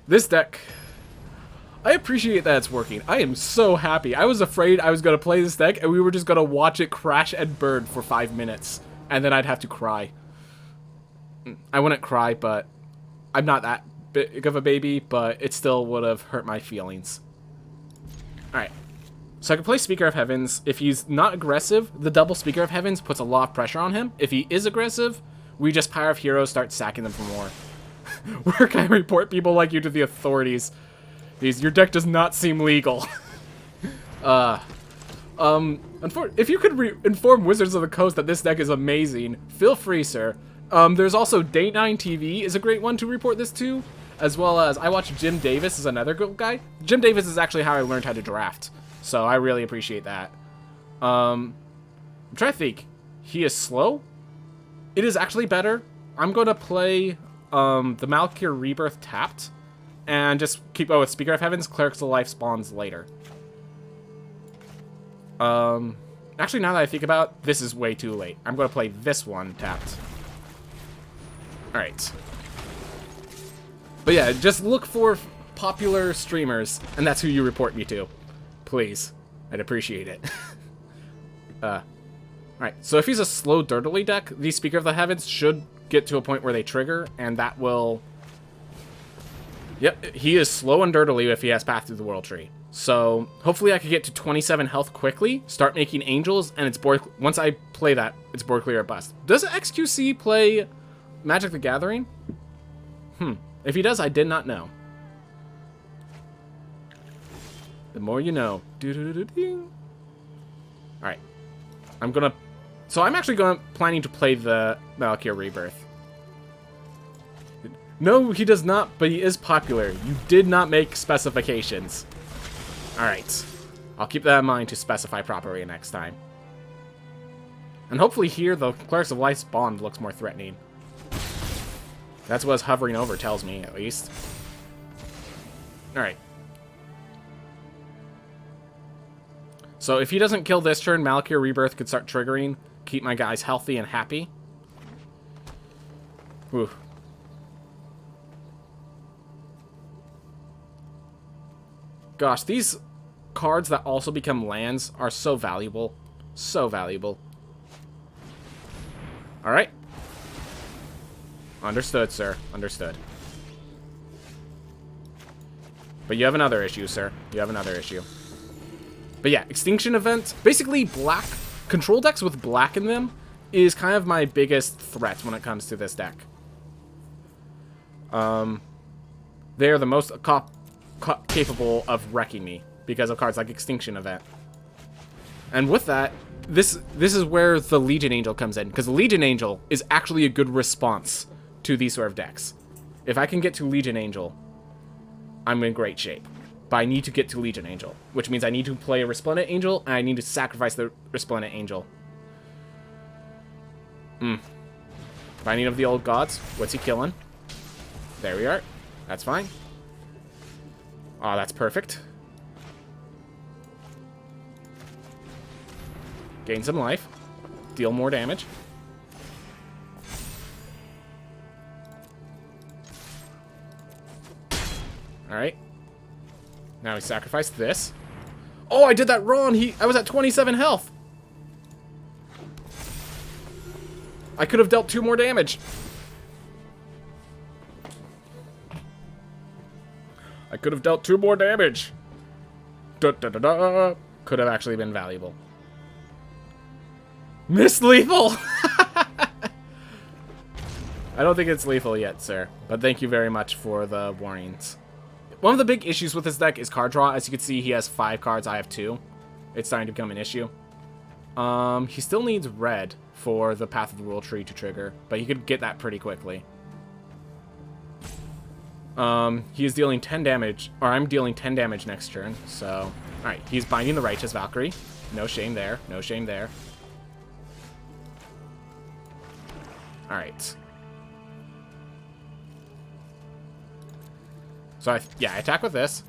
This deck... I appreciate that it's working. I am so happy. I was afraid I was going to play this deck, and we were just going to watch it crash and burn for 5 minutes. And then I'd have to cry. I wouldn't cry, but... I'm not that big of a baby, but it still would have hurt my feelings. Alright. So I can play Speaker of Heavens. If he's not aggressive, the double Speaker of Heavens puts a lot of pressure on him. If he is aggressive, we just Pyre of Heroes, start sacking them for more. Where can I report people like you to the authorities? Your deck does not seem legal. If you could inform Wizards of the Coast that this deck is amazing, feel free, sir. There's also Day9 TV is a great one to report this to, as well as I watch Jim Davis is another good guy. Jim Davis is actually how I learned how to draft. So I really appreciate that. I'm trying to think. He is slow? It is actually better. I'm going to play the Malakir Rebirth tapped. And just keep with Speaker of Heavens, Clerics of Life spawns later. Actually, now that I think about it, this is way too late. I'm going to play this one tapped. Alright. But yeah, just look for popular streamers, and that's who you report me to. Please. I'd appreciate it. Alright, so if he's a slow Dirtily deck, these Speaker of the Heavens should get to a point where they trigger, and that will... Yep, he is slow and Dirtily if he has Path Through the World Tree. So, hopefully I could get to 27 health quickly, start making angels, and it's board... Once I play that, it's board clear or bust. Does XQC play Magic the Gathering? If he does, I did not know. The more you know. Alright. I'm gonna... So I'm actually planning to play the Malakir Rebirth. No, he does not, but he is popular. You did not make specifications. Alright. I'll keep that in mind to specify properly next time. And hopefully here, the Clerics of Life's Bond looks more threatening. That's what hovering over tells me, at least. Alright. So if he doesn't kill this turn, Malakir Rebirth could start triggering. Keep my guys healthy and happy. Ooh. Gosh, these cards that also become lands are so valuable. So valuable. Alright. Understood, sir. Understood. But you have another issue, sir. You have another issue. But yeah, Extinction Event. Basically, black control decks with black in them is kind of my biggest threat when it comes to this deck. They are the most capable of wrecking me because of cards like Extinction Event. And with that, this is where the Legion Angel comes in, because the Legion Angel is actually a good response to these sort of decks. If I can get to Legion Angel, I'm in great shape. But I need to get to Legion Angel, which means I need to play a Resplendent Angel, and I need to sacrifice the Resplendent Angel. Binding of the Old Gods. What's he killing? There we are. That's fine. Oh, that's perfect. Gain some life. Deal more damage. Alright. Now we sacrifice this. Oh, I did that wrong! I was at 27 health! I could have dealt 2 more damage. I could have dealt 2 more damage. Da-da-da-da. Could have actually been valuable. Miss lethal! I don't think it's lethal yet, sir. But thank you very much for the warnings. One of the big issues with this deck is card draw. As you can see, he has 5 cards. I have 2. It's starting to become an issue. He still needs red for the Path of the World Tree to trigger, but he could get that pretty quickly. He is dealing 10 damage, or I'm dealing 10 damage next turn, so... Alright, he's binding the Righteous Valkyrie. No shame there, no shame there. Alright. So, I attack with this.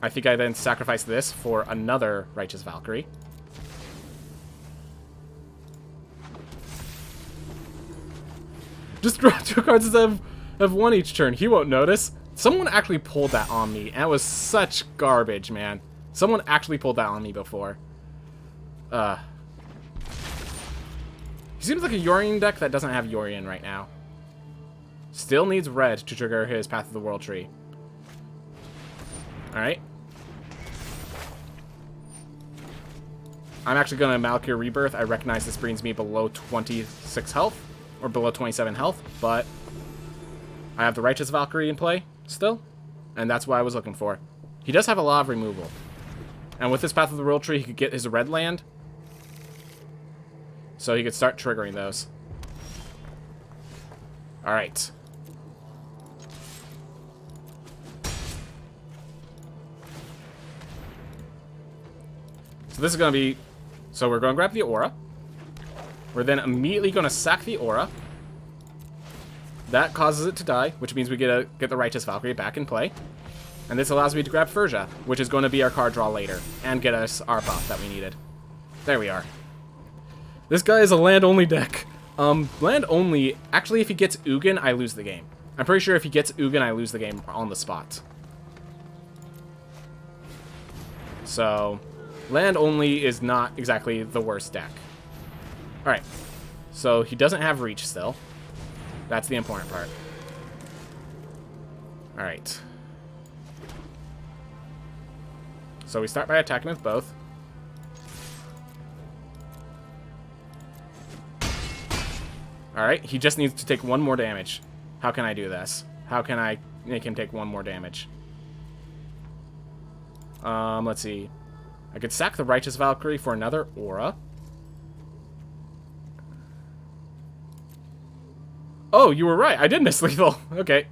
I think I then sacrifice this for another Righteous Valkyrie. Just draw 2 cards instead of 1 each turn. He won't notice. Someone actually pulled that on me, and it was such garbage, man. Someone actually pulled that on me before. He seems like a Yorion deck that doesn't have Yorion right now. Still needs red to trigger his Path of the World Tree. Alright. I'm actually going to Malakir Rebirth. I recognize this brings me below 26 health. Or below 27 health. But I have the Righteous Valkyrie in play still. And that's what I was looking for. He does have a lot of removal. And with this Path of the World Tree, he could get his red land. So he could start triggering those. Alright. So this is going to be... So we're going to grab the Aura. We're then immediately going to sack the Aura. That causes it to die, which means we get the Righteous Valkyrie back in play. And this allows me to grab Furja, which is going to be our card draw later, and get us our buff that we needed. There we are. This guy is a land-only deck. Land-only, actually if he gets Ugin, I lose the game. I'm pretty sure if he gets Ugin, I lose the game on the spot. So, land-only is not exactly the worst deck. Alright, so he doesn't have reach still. That's the important part. Alright. So we start by attacking with both. Alright, he just needs to take 1 more damage. How can I do this? How can I make him take 1 more damage? Let's see. I could sack the Righteous Valkyrie for another Aura. Oh, you were right. I did miss lethal. Okay.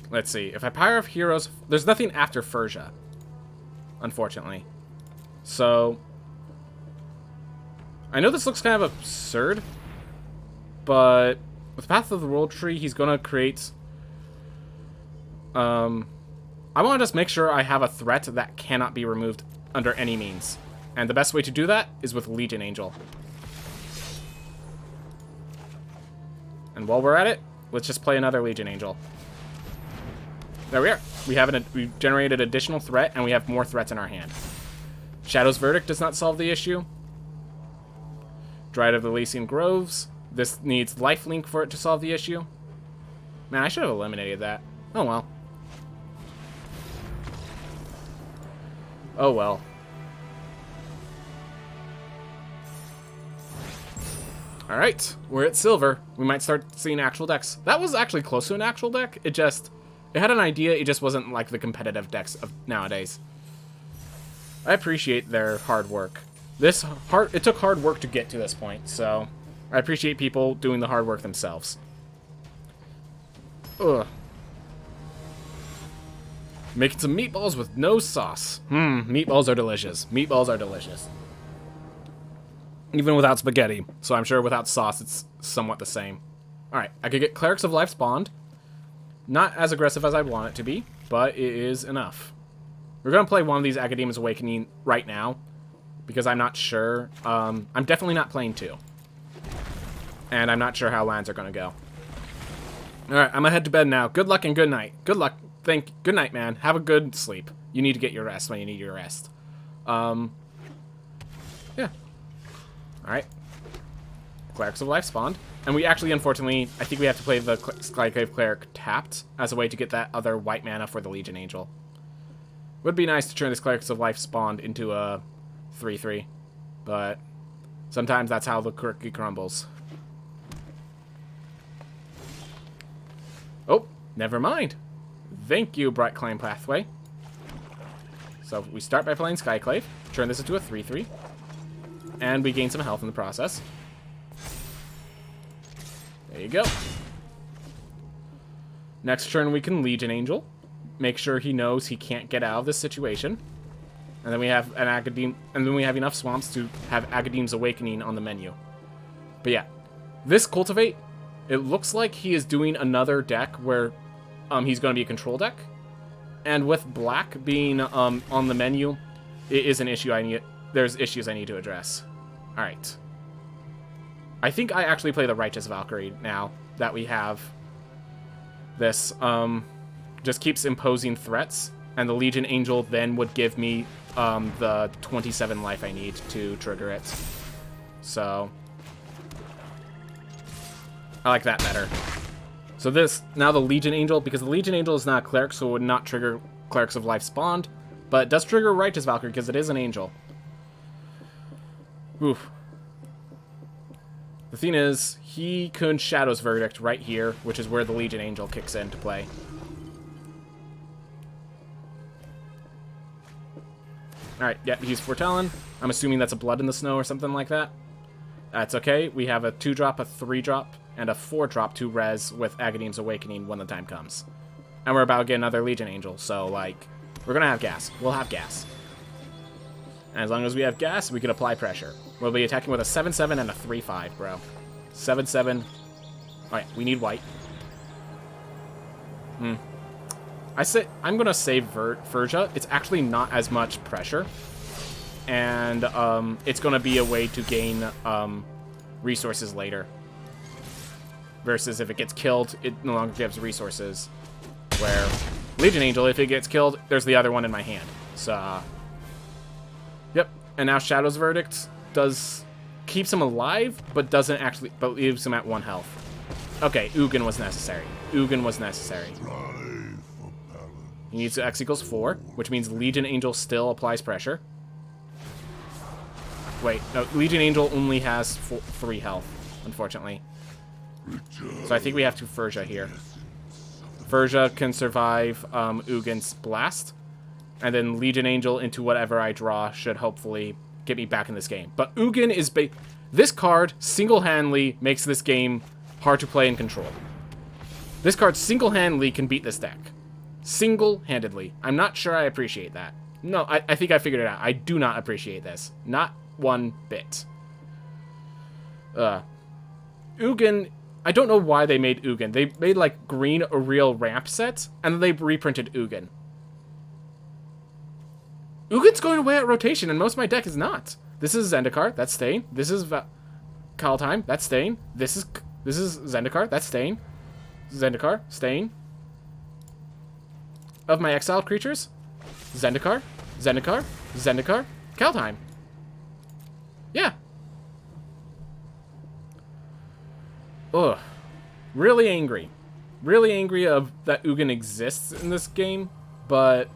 Let's see. If I Pyre of Heroes... There's nothing after Furja. Unfortunately. So... I know this looks kind of absurd. But... With Path of the World Tree, he's going to create... I want to just make sure I have a threat that cannot be removed under any means. And the best way to do that is with Legion Angel. And while we're at it, let's just play another Legion Angel. There we are. We've generated additional threat, and we have more threats in our hand. Shadow's Verdict does not solve the issue. Dryad of the Elysian Groves. This needs lifelink for it to solve the issue. Man, I should have eliminated that. Oh well. Oh well. Alright, we're at silver. We might start seeing actual decks. That was actually close to an actual deck. It had an idea, it just wasn't like the competitive decks of nowadays. I appreciate their hard work. It took hard work to get to this point, so I appreciate people doing the hard work themselves. Ugh. Making some meatballs with no sauce. Meatballs are delicious. Meatballs are delicious. Even without spaghetti, so I'm sure without sauce it's somewhat the same. Alright, I could get Clerics of Life's Bond. Not as aggressive as I want it to be, but it is enough. We're going to play one of these Academy's Awakening right now, because I'm not sure. I'm definitely not playing 2. And I'm not sure how lands are going to go. Alright, I'm going to head to bed now. Good luck and good night. Good luck. Good night, man. Have a good sleep. You need to get your rest when you need your rest. Yeah. Alright. Clerics of Life spawned. And we actually, unfortunately, I think we have to play the Skyclave Cleric tapped as a way to get that other white mana for the Legion Angel. Would be nice to turn this Clerics of Life spawned into a 3/3. But sometimes that's how the cookie crumbles. Oh, never mind. Thank you, Bright Claim Pathway. So we start by playing Skyclave, turn this into a 3/3, and we gain some health in the process. There you go. Next turn we can Legion Angel. Make sure he knows he can't get out of this situation. And then we have an Academe, and then we have enough swamps to have Academy's Awakening on the menu. But yeah, this Cultivate, it looks like he is doing another deck where he's going to be a control deck. And with black being on the menu, it is an issue there's issues I need to address. Alright. I think I actually play the Righteous Valkyrie now that we have this. Just keeps imposing threats, and the Legion Angel then would give me the 27 life I need to trigger it. So I like that better. So now the Legion Angel, because the Legion Angel is not a cleric, so it would not trigger Clerics of Life spawned, but it does trigger Righteous Valkyrie because it is an angel. Oof. The thing is, he could Shadow's Verdict right here, which is where the Legion Angel kicks into play. Alright, yeah, he's foretelling. I'm assuming that's a Blood in the Snow or something like that. That's okay. We have a 2-drop, a 3-drop, and a 4-drop to res with Academy's Awakening when the time comes. And we're about to get another Legion Angel, so, like, we're gonna have gas. We'll have gas. And as long as we have gas, we can apply pressure. We'll be attacking with a 7/7 and a 3/5, bro. 7/7. Alright, we need white. I'm gonna save Furja. It's actually not as much pressure. And it's gonna be a way to gain resources later. Versus if it gets killed, it no longer gives resources. Where Legion Angel, if it gets killed, there's the other one in my hand. So, yep. And now Shadow's Verdict keeps him alive, but leaves him at 1 health. Okay, Ugin was necessary. Ugin was necessary. He needs to X equals 4, which means Legion Angel still applies pressure. Wait, no, Legion Angel only has 3 health, unfortunately. So I think we have to Furja here. Furja can survive Ugin's Blast, and then Legion Angel into whatever I draw should hopefully get me back in this game. But Ugin is this card single-handedly makes this game hard to play and control. This card single-handedly can beat this deck. Single-handedly. I'm not sure I appreciate that. No, I think I figured it out. I do not appreciate this. Not one bit. Ugin, I don't know why they made Ugin. They made, like, green a real ramp sets, and then they reprinted Ugin. Ugin's going away at rotation, and most of my deck is not. This is Zendikar, that's staying. This is Kaldheim, that's staying. This is Zendikar, that's staying. Zendikar, staying. Of my exiled creatures, Zendikar, Zendikar, Zendikar, Kaldheim. Yeah. Ugh. Really angry. Really angry of that Ugin exists in this game, but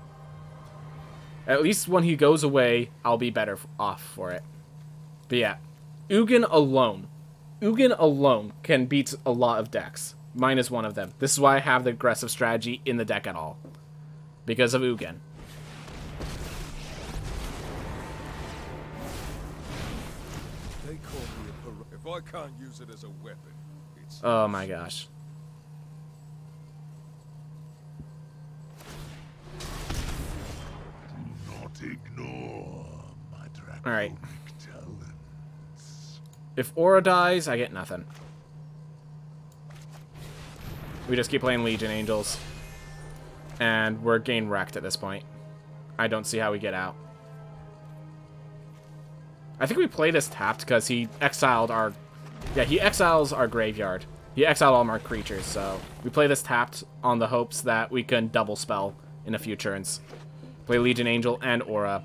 at least when he goes away, I'll be better off for it. But yeah, Ugin alone can beat a lot of decks. Mine is one of them. This is why I have the aggressive strategy in the deck at all. Because of Ugin. They call me if I can't use it as a weapon, it's... Oh my gosh. Ignore my draconic Alright. talents. If Aura dies, I get nothing. We just keep playing Legion Angels. And we're game wrecked at this point. I don't see how we get out. I think we play this tapped because he exiled our... Yeah, he exiles our graveyard. He exiled all of our creatures, so... We play this tapped on the hopes that we can double spell in a few turns. Play Legion Angel and Aura.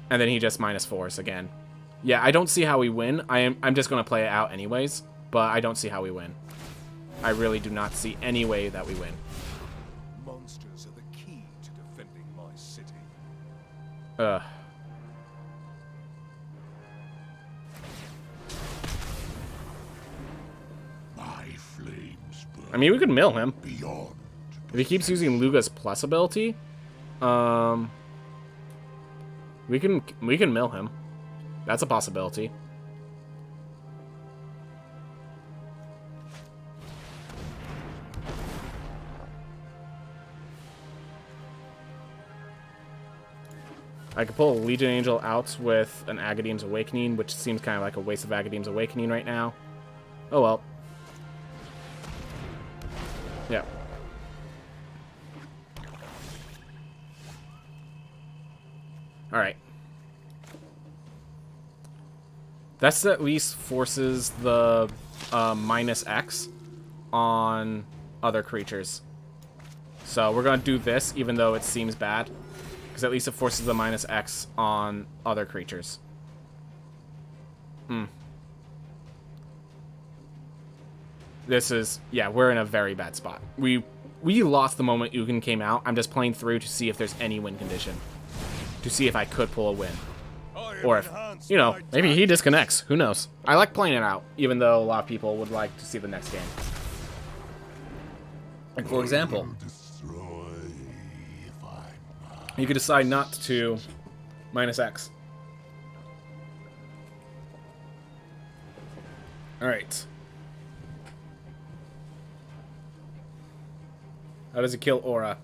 And then he just -4s again. Yeah, I don't see how we win. I'm just going to play it out anyways. But I don't see how we win. I really do not see any way that we win. Monsters are the key to defending my city. Ugh. My flames burn I mean, we could mill him. beyond. If he keeps using Luga's plus ability, we can mill him. That's a possibility. I could pull a Legion Angel out with an Agadeem's Awakening, which seems kind of like a waste of Agadeem's Awakening right now. Oh well. Yeah. Alright. That's at least forces the -X on other creatures. So we're going to do this, even though it seems bad. Because at least it forces the -X on other creatures. This is... Yeah, we're in a very bad spot. We lost the moment Ugin came out. I'm just playing through to see if there's any win condition. To see if I could pull a win. Or if, you know, maybe he disconnects. Who knows? I like playing it out, even though a lot of people would like to see the next game. Like, for example, you could decide not to -X. Alright. How does he kill Aura?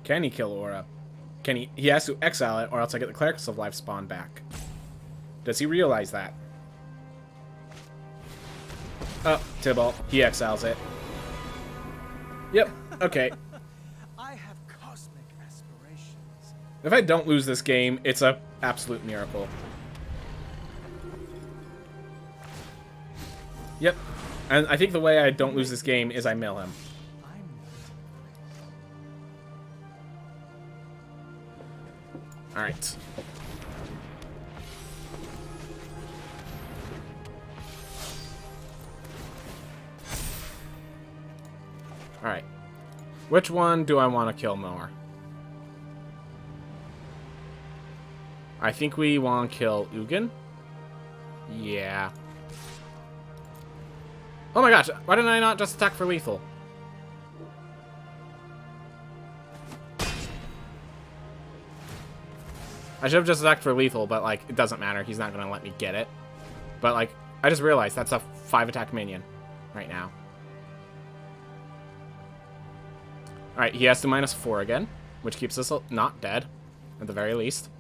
Can he kill Aura? Can he... He has to exile it, or else I get the Clerics of Life spawn back. Does he realize that? Oh, Tybalt. He exiles it. Yep, okay. I have cosmic aspirations. If I don't lose this game, it's a absolute miracle. Yep. And I think the way I don't lose this game is I mill him. Alright. Alright. Which one do I want to kill more? I think we want to kill Ugin. Yeah. Oh my gosh, why didn't I not just attack for lethal? I should have just attacked for lethal, but, like, it doesn't matter. He's not going to let me get it. But, like, I just realized that's a 5-attack minion right now. Alright, he has to -4 again, which keeps us not dead, at the very least.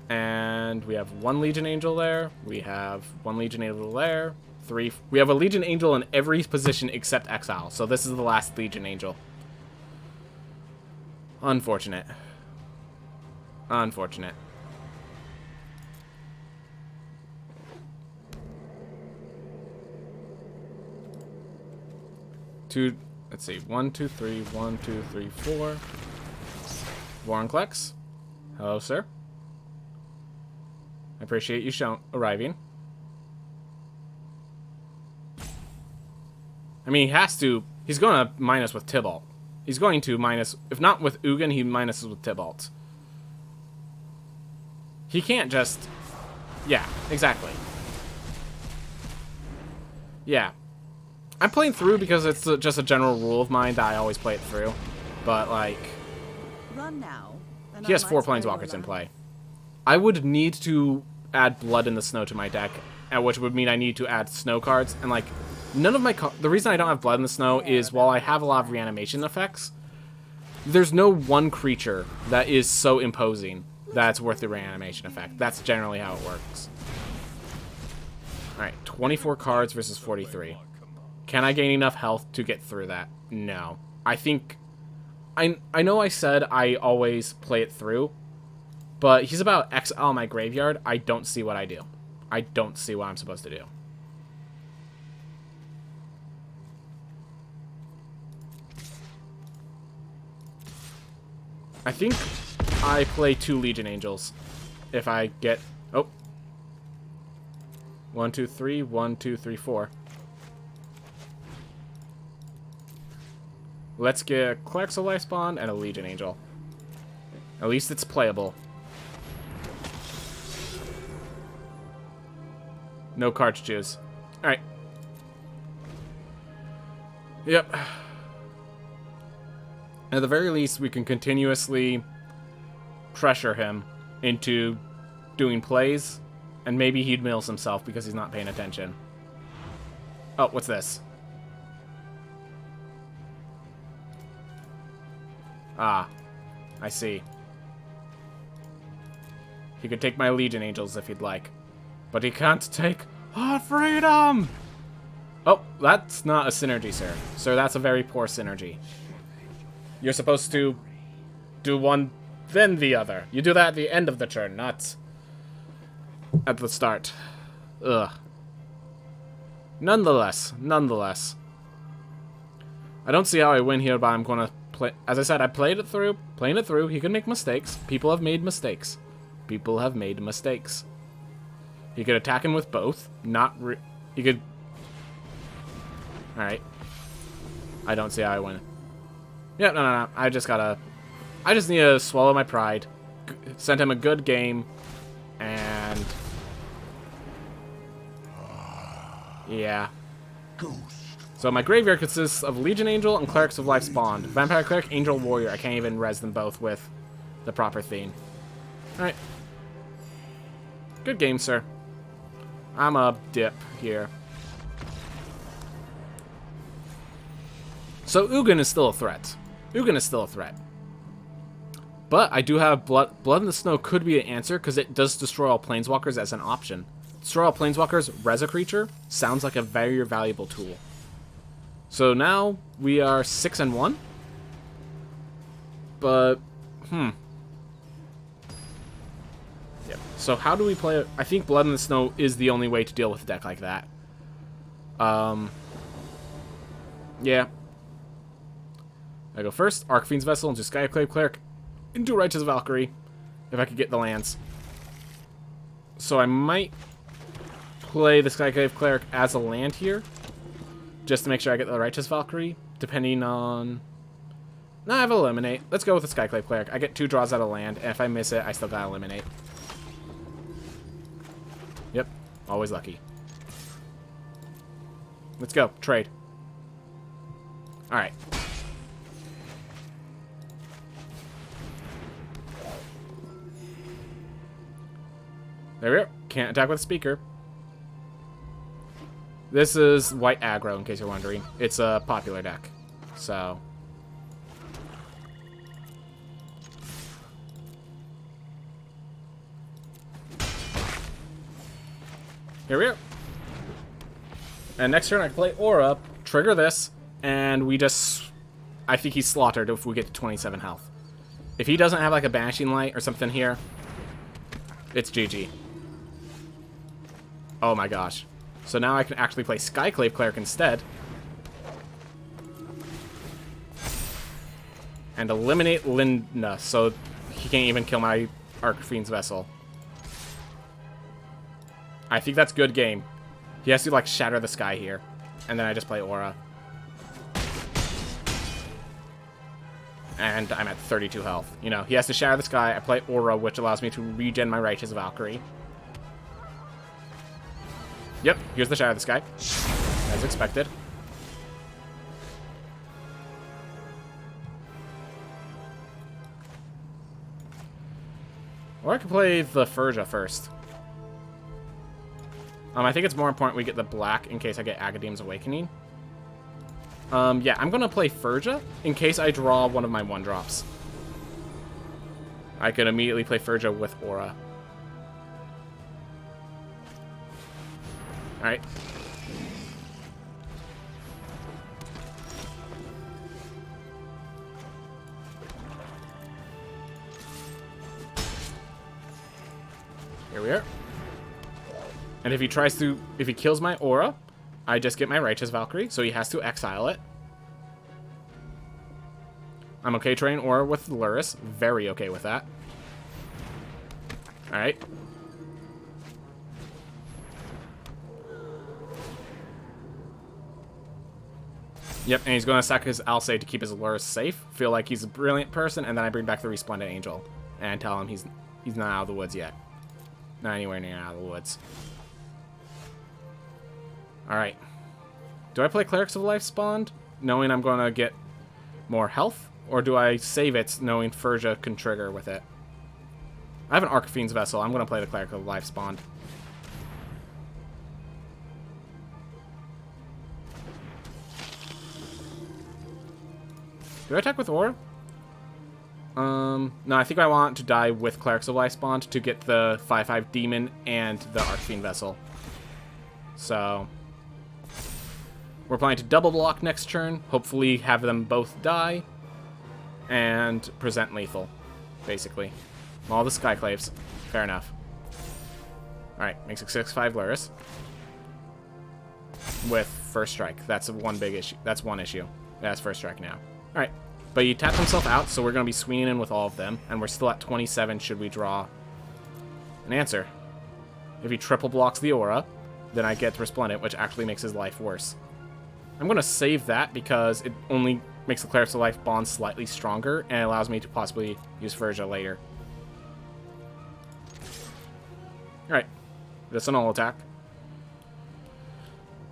And we have 1 Legion Angel there. We have 1 Legion Angel there. 3. We have a Legion Angel in every position except Exile. So this is the last Legion Angel. Unfortunate. Unfortunate. Let's see. 1, 2, 3. 1, 2, 3, 4. Vorinclex. Hello, sir. I appreciate you arriving. I mean, he has to. He's going to minus with Tybalt. He's going to minus. If not with Ugin, he minuses with Tybalt. He can't just. Yeah, exactly. Yeah. I'm playing through because it's just a general rule of mine that I always play it through. But, like. Run now, He has 4 Planeswalkers in play. I would need to add Blood in the Snow to my deck, which would mean I need to add snow cards. And, like, none of my... The reason I don't have Blood in the Snow is while I have a lot of reanimation effects, there's no one creature that is so imposing that it's worth the reanimation effect. That's generally how it works. Alright, 24 cards versus 43. Can I gain enough health to get through that? No. I think... I know I said I always play it through, but he's about to exile my graveyard. I don't see what I do. I don't see what I'm supposed to do. I think I play 2 Legion Angels. If I get... Oh. 1, 2, 3. 1, 2, 3, 4. Let's get Clerics of Lifespawn and a Legion Angel. At least it's playable. No cartridges. Alright. Yep. At the very least, we can continuously pressure him into doing plays, and maybe he'd mills himself because he's not paying attention. Oh, what's this? Ah, I see. He could take my Legion Angels if he'd like. But he can't take our freedom! Oh, that's not a synergy, sir. Sir, that's a very poor synergy. You're supposed to do one, then the other. You do that at the end of the turn, not at the start. Ugh. Nonetheless. I don't see how I win here, but I'm going to play... As I said, I playing it through. He could make mistakes. People have made mistakes. He could attack him with both. He could... Alright. I don't see how I win. Yeah, no. I just need to swallow my pride. Send him a good game. And... Yeah. So my graveyard consists of Legion Angel and Clerics of Life Spawned. Vampire Cleric, Angel, Warrior. I can't even res them both with the proper theme. Alright. Good game, sir. I'm a dip here. So Ugin is still a threat. But I do have Blood in the Snow could be an answer because it does destroy all Planeswalkers as an option. Destroy all Planeswalkers, res a creature, sounds like a very valuable tool. So now we are 6-1. But, Yep. So how do we play it? I think Blood in the Snow is the only way to deal with a deck like that. Yeah. I go first, Archfiend's Vessel into Skyclave Cleric, into Righteous Valkyrie, if I could get the lands. So I might play the Skyclave Cleric as a land here, just to make sure I get the Righteous Valkyrie, depending on... No, I have Eliminate. Let's go with the Skyclave Cleric. I get 2 draws out of land, and if I miss it, I still gotta Eliminate. Yep, always lucky. Let's go, trade. Alright. There we go. Can't attack with a speaker. This is white aggro, in case you're wondering. It's a popular deck. So. Here we are. And next turn I can play Aura, trigger this, and we just... I think he's slaughtered if we get to 27 health. If he doesn't have like a Banishing Light or something here, it's GG. Oh my gosh. So now I can actually play Skyclave Cleric instead. And eliminate Linda, so he can't even kill my Archfiend's Vessel. I think that's good game. He has to, like, shatter the sky here. And then I just play Aura. And I'm at 32 health. You know, he has to shatter the sky. I play Aura, which allows me to regen my Righteous Valkyrie. Yep, here's the shatter of the sky. As expected. Or I could play the Furja first. I think it's more important we get the black in case I get Agadeem's Awakening. Yeah, I'm going to play Furja in case I draw one of my 1-drops. I could immediately play Furja with Aura. Alright. Here we are. And if he kills my Aura, I just get my Righteous Valkyrie, so he has to exile it. I'm okay trading Aura with Luris. Very okay with that. Alright. Yep, and he's going to sack his Alcei to keep his Luris safe. Feel like he's a brilliant person, and then I bring back the Resplendent Angel. And tell him he's not out of the woods yet. Not anywhere near out of the woods. Alright. Do I play Clerics of Life Spawned, knowing I'm going to get more health? Or do I save it, knowing Furja can trigger with it? I have an Archfiend's Vessel. I'm going to play the Cleric of Life Spawned. Do I attack with Aura? No, I think I want to die with Clerics of Life Spawned to get the 5/5 Demon and the Archfiend Vessel. So... we're planning to double block next turn, hopefully have them both die, and present lethal, basically. All the Skyclaves. Fair enough. Alright, makes a 6/5 Luris. With First Strike. That's one big issue. That's one issue. That's First Strike now. Alright, but he tapped himself out, so we're going to be swinging in with all of them, and we're still at 27 should we draw an answer. If he triple blocks the Aura, then I get Resplendent, which actually makes his life worse. I'm going to save that because it only makes the Clerics of Life bond slightly stronger and allows me to possibly use Furja later. Alright, that's an all attack.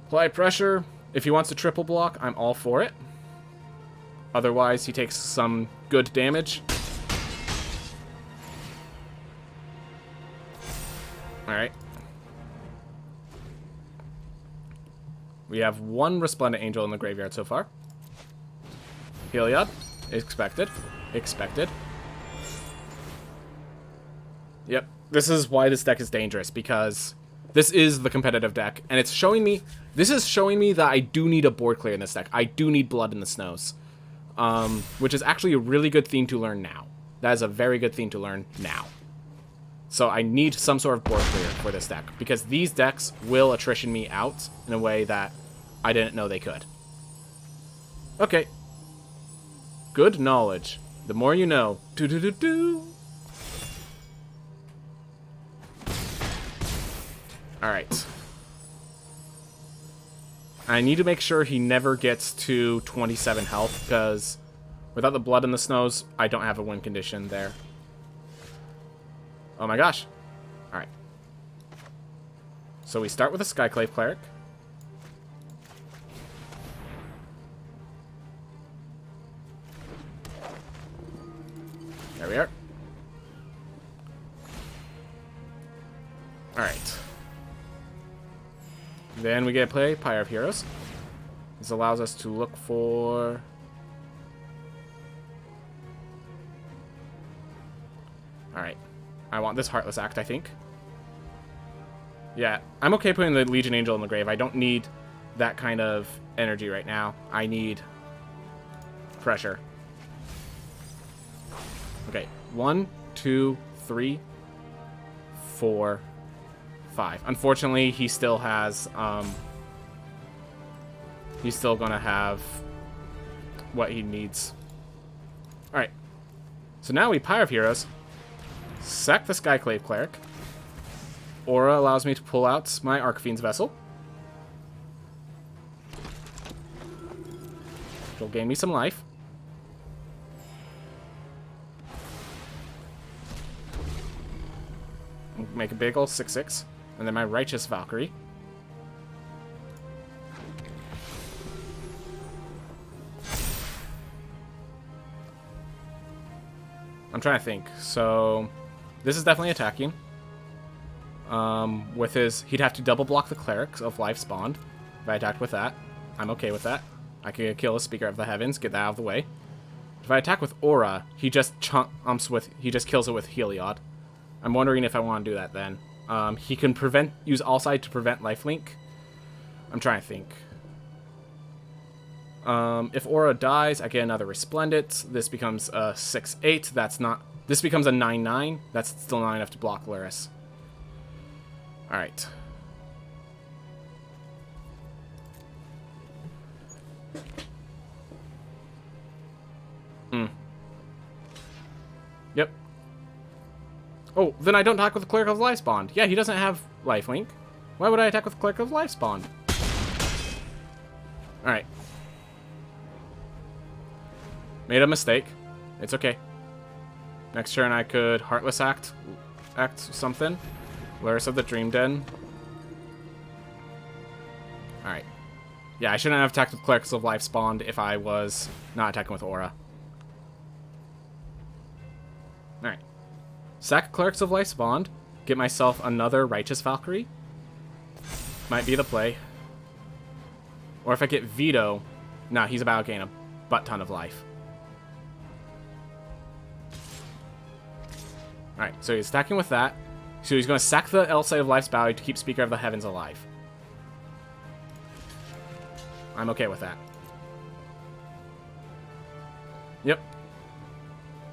Apply pressure. If he wants to triple block, I'm all for it. Otherwise, he takes some good damage. Alright. We have one Resplendent Angel in the graveyard so far. Heliod. Expected. Expected. Yep. This is why this deck is dangerous, because this is the competitive deck, and it's showing me... this is showing me that I do need a board clear in this deck. I do need Blood in the Snows. Which is actually a really good theme to learn now. That is a very good theme to learn now. So I need some sort of board clear for this deck, because these decks will attrition me out in a way that I didn't know they could. Okay. Good knowledge. The more you know. Do-do-do-do. Alright. I need to make sure he never gets to 27 health, because without the Blood in the Snows, I don't have a win condition there. Oh my gosh. Alright. So we start with a Skyclave Cleric. There we are. Alright. Then we get to play Pyre of Heroes. This allows us to look for... alright. I want this Heartless Act, I think. Yeah, I'm okay putting the Legion Angel in the grave. I don't need that kind of energy right now. I need pressure. Okay, 1, 2, 3, 4, 5. Unfortunately, he still has, he's still gonna have what he needs. Alright. So now we Pyre of Heroes. Sack the Skyclave Cleric. Aura allows me to pull out my Archfiend's Vessel. Which will gain me some life. Make a big ol' 6/6. And then my Righteous Valkyrie. I'm trying to think. So, this is definitely attacking. With his... He'd have to double block the Clerics of Life spawned. If I attacked with that, I'm okay with that. I could kill a Speaker of the Heavens, get that out of the way. If I attack with Aura, he just he just kills it with Heliod. I'm wondering if I want to do that then. He can use Allside to prevent lifelink. I'm trying to think. If Aura dies, I get another Resplendent. This becomes a 6/8. That's not... This becomes a 9/9. That's still not enough to block Luris. Alright. Yep. Oh, then I don't attack with the Cleric of Life spawned. Yeah, he doesn't have lifelink. Why would I attack with Cleric of Life spawned? Alright. Made a mistake. It's okay. Next turn I could Heartless Act something. Luris of the Dream Den. Alright. Yeah, I shouldn't have attacked with Clerics of Life spawned if I was not attacking with Aura. Alright. Sack Clerics of Life spawned. Get myself another Righteous Valkyrie. Might be the play. Or if I get Veto... Nah, he's about to gain a butt ton of life. Alright, so he's attacking with that. So he's going to sack the L side of Life's Bounty to keep Speaker of the Heavens alive. I'm okay with that. Yep.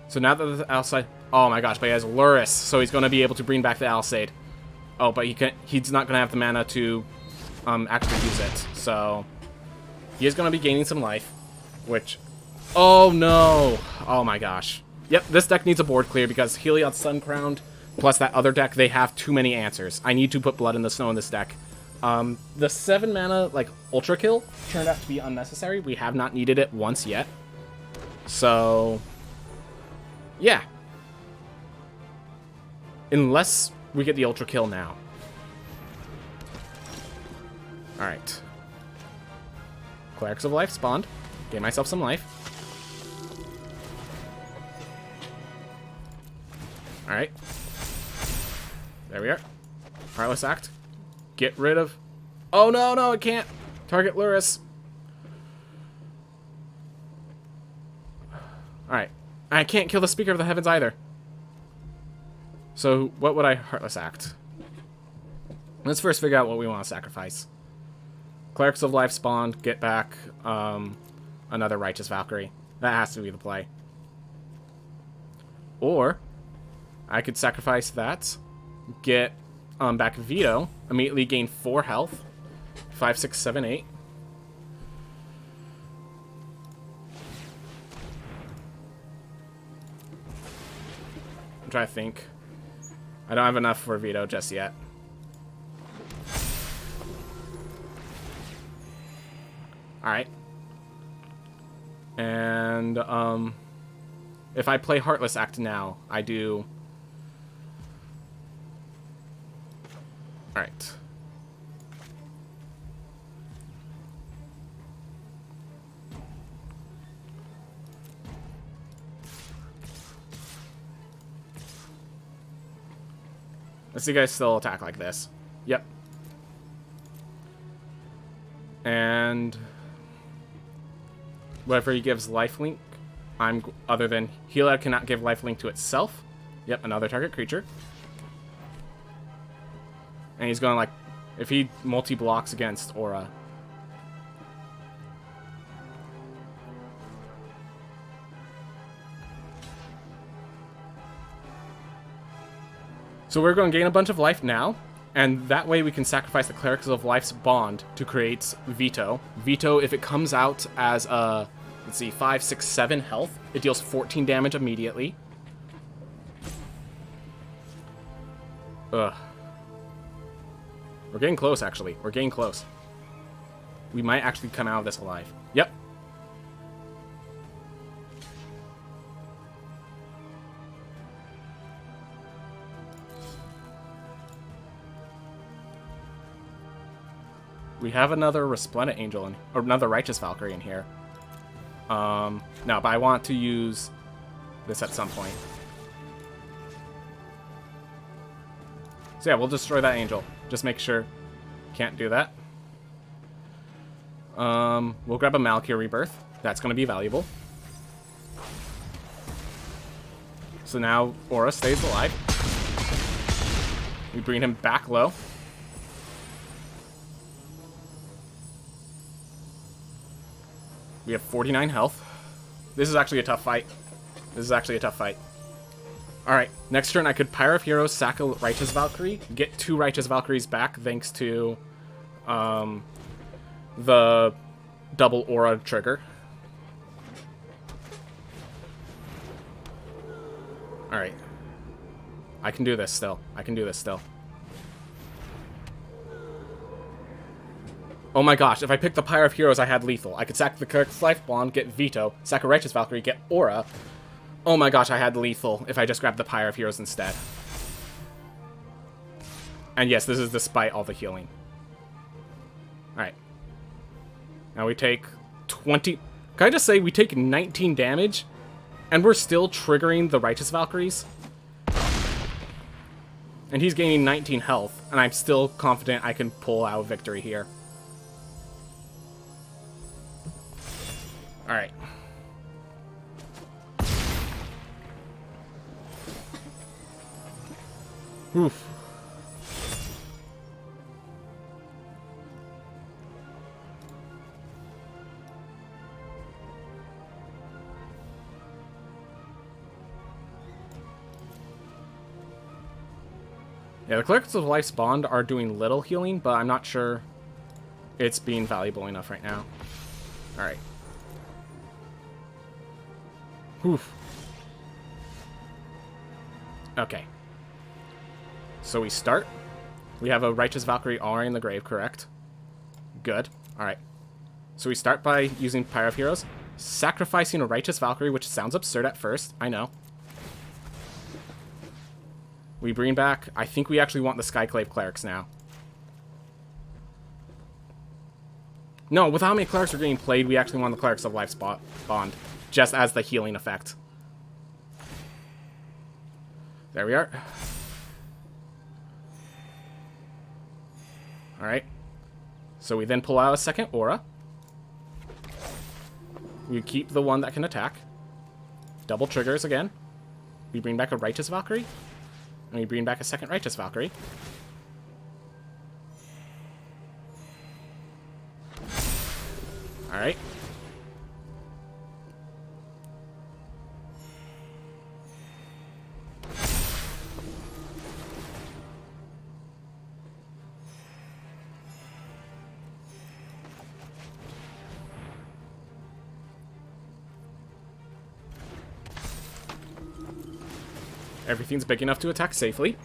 So now that the Alcide... Oh my gosh, but he has Luris, so he's going to be able to bring back the Alcide. Oh, but he's not going to have the mana to actually use it. So he is going to be gaining some life, which... Oh no! Oh my gosh. Yep, this deck needs a board clear because Heliod's Sun Crowned, plus that other deck, they have too many answers. I need to put Blood in the Snow in this deck. The 7 mana, like, Ultra Kill turned out to be unnecessary. We have not needed it once yet. So, yeah. Unless we get the Ultra Kill now. Alright. Clerics of Life spawned. Gave myself some life. Alright. There we are. Heartless Act. Get rid of... Oh, no, no, it can't. Target Luris. Alright. I can't kill the Speaker of the Heavens either. So, what would I Heartless Act? Let's first figure out what we want to sacrifice. Clerics of Life spawned. Get back another Righteous Valkyrie. That has to be the play. Or, I could sacrifice that. Get back Veto. Immediately gain 4 health. 5, 6, 7, 8. I'm trying to think. I don't have enough for Veto just yet. Alright. And, if I play Heartless Act now, I do... Alright. Let's see you guys still attack like this. Yep. And whatever he gives lifelink, other than Heliod cannot give lifelink to itself. Yep, another target creature. And he's going to like if he multi-blocks against Aura. So we're going to gain a bunch of life now, and that way we can sacrifice the Clerics of Life's Bond to create Veto. Veto, if it comes out as a, let's see, 5, 6, 7 health, it deals 14 damage immediately. Ugh. We're getting close, actually. We're getting close. We might actually come out of this alive. Yep. We have another Resplendent Angel, or another Righteous Valkyrie in here. No, but I want to use this at some point. So yeah, we'll destroy that Angel. Just make sure. Can't do that. We'll grab a Malakir Rebirth. That's going to be valuable. So now Aura stays alive. We bring him back low. We have 49 health. This is actually a tough fight. Alright, next turn I could Pyre of Heroes, sack a Righteous Valkyrie, get 2 Righteous Valkyries back thanks to the double Aura trigger. Alright. I can do this still. Oh my gosh, if I picked the Pyre of Heroes, I had lethal. I could sack the Cleric's Life Bond, get Veto, sack a Righteous Valkyrie, get Aura. Oh my gosh, I had lethal if I just grabbed the Pyre of Heroes instead. And yes, this is despite all the healing. Alright. Now we take 20... Can I just say, we take 19 damage, and we're still triggering the Righteous Valkyries? And he's gaining 19 health, and I'm still confident I can pull out victory here. Alright. Oof. Yeah, the Clerics of Life's Bond are doing little healing, but I'm not sure it's being valuable enough right now. Alright. Oof. Okay. So we start. We have a Righteous Valkyrie already in the grave, correct? Good. Alright. So we start by using Pyre of Heroes, sacrificing a Righteous Valkyrie, which sounds absurd at first, I know. We bring back... I think we actually want the Skyclave Clerics now. No, with how many Clerics are getting played, we actually want the Clerics of Life's Bond, just as the healing effect. There we are. Alright. So we then pull out a second Aura. We keep the one that can attack. Double triggers again. We bring back a Righteous Valkyrie. And we bring back a second Righteous Valkyrie. Alright. Everything's big enough to attack safely.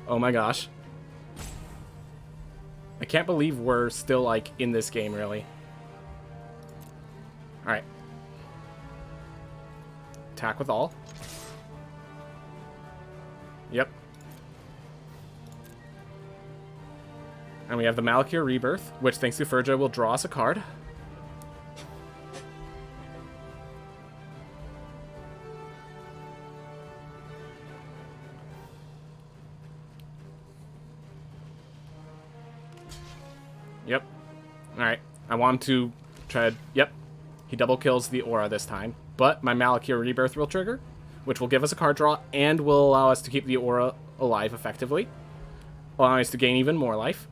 Oh my gosh. I can't believe we're still, like, in this game, really. Alright. Attack with all. Yep. And we have the Malakir Rebirth, which, thanks to Furja, will draw us a card. Yep. Alright. I want him to try to... Yep. He double kills the aura this time, but my Malakir Rebirth will trigger, which will give us a card draw and will allow us to keep the aura alive effectively, allowing us to gain even more life.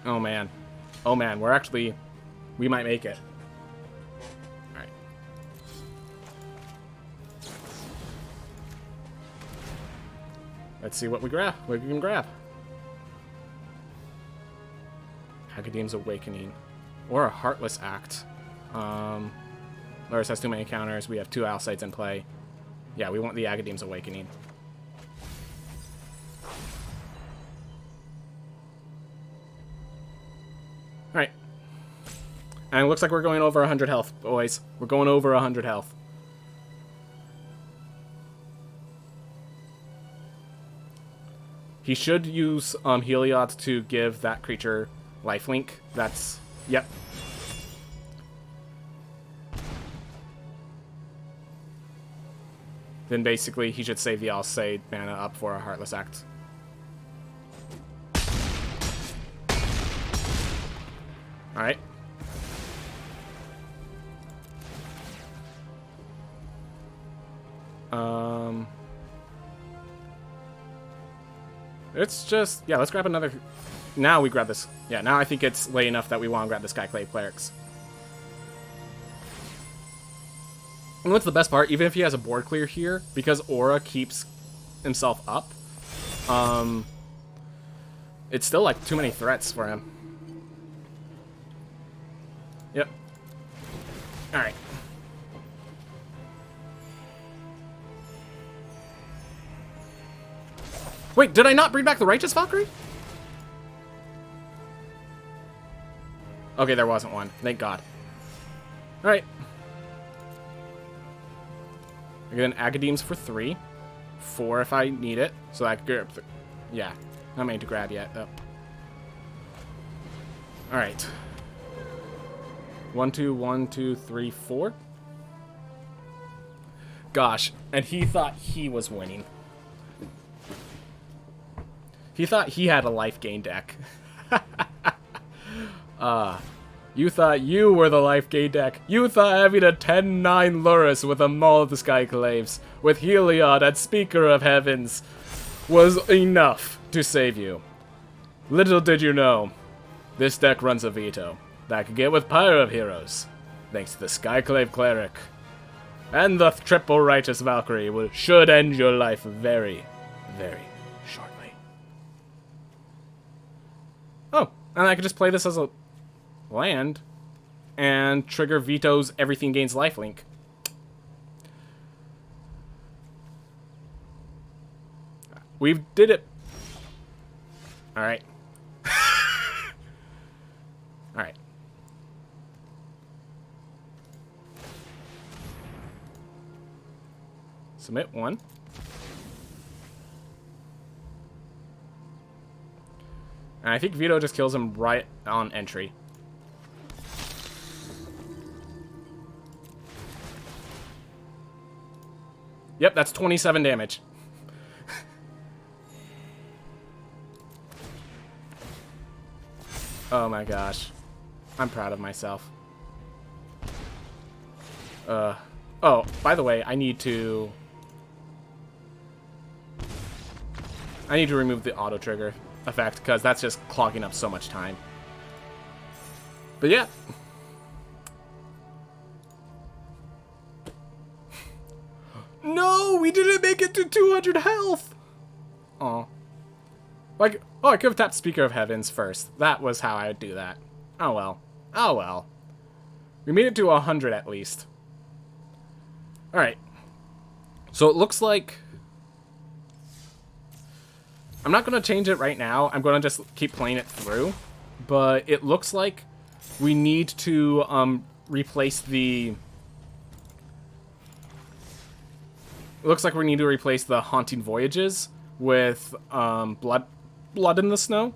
Oh man. Oh man, we might make it. Alright. Let's see what we can grab. Academ's Awakening. Or a Heartless Act. Lurrus has too many counters. We have 2 Alcydes in play. Yeah, we want the Academ's Awakening. Alright. And it looks like we're going over 100 health, boys. We're going over 100 health. He should use Heliod to give that creature lifelink. That's... Yep. Then basically he should save the Alcyde mana up for a Heartless Act. Alright. It's just... Yeah, let's grab another... Now we grab this. Yeah, now I think it's late enough that we want to grab the Skyclave Clerics. And what's the best part? Even if he has a board clear here, because Aura keeps himself up, it's still like too many threats for him. Yep. Alright. Wait, did I not bring back the Righteous Valkyrie? Okay, there wasn't one. Thank God. Alright. Again, Agadeem's for 3. 4 if I need it. So I could grab... Yeah. Not many to grab yet, though. Alright. 1, 2, 1, 2, 3, 4. Gosh. And he thought he was winning. He thought he had a Lifegain deck. You thought you were the Lifegain deck. You thought having a 10-9 Lurrus with a Maul of the Skyclaves, with Heliod and Speaker of Heavens, was enough to save you. Little did you know, this deck runs a veto that I could get with Pyre of Heroes, thanks to the Skyclave Cleric. And the triple Righteous Valkyrie should end your life very, very shortly. Oh, and I could just play this as a land and trigger vetoes everything gains lifelink. We did it. Alright. Alright. Submit 1. And I think veto just kills him right on entry. Yep, that's 27 damage. Oh my gosh. I'm proud of myself. Oh, by the way, I need to remove the auto trigger effect because that's just clogging up so much time. But yeah. No, we didn't make it to 200 health. Oh. Like, oh, I could have tapped Speaker of Heavens first. That was how I would do that. Oh well. Oh well. We made it to 100 at least. Alright. So it looks like... I'm not going to change it right now. I'm going to just keep playing it through. But it looks like we need to replace the... It looks like we need to replace the Haunting Voyages with Blood in the Snow.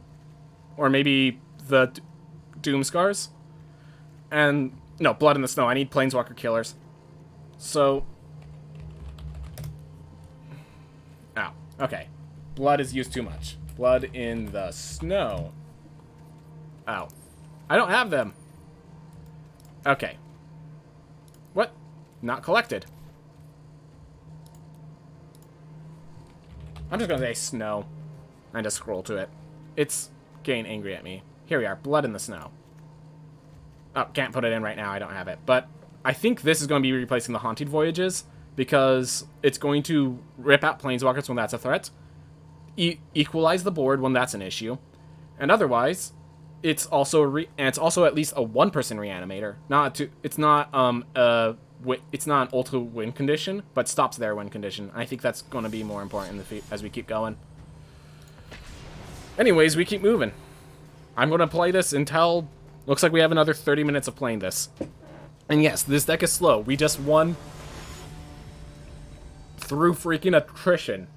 Or maybe the Doom Scars. And... No, Blood in the Snow. I need Planeswalker Killers. So... Ow. Okay. Blood is used too much. Blood in the Snow. Ow. I don't have them. Okay. What? Not collected. I'm just gonna say snow. And just scroll to it. It's getting angry at me. Here we are. Blood in the snow. Oh, can't put it in right now. I don't have it. But I think this is going to be replacing the Haunted Voyages, because it's going to rip out Planeswalkers when that's a threat, equalize the board when that's an issue, and otherwise, it's also it's also at least a one-person reanimator. It's not an ultra win condition, but stops their win condition. I think that's going to be more important as we keep going. Anyways, we keep moving. I'm going to play this until... Looks like we have another 30 minutes of playing this. And yes, this deck is slow. We just won through freaking attrition.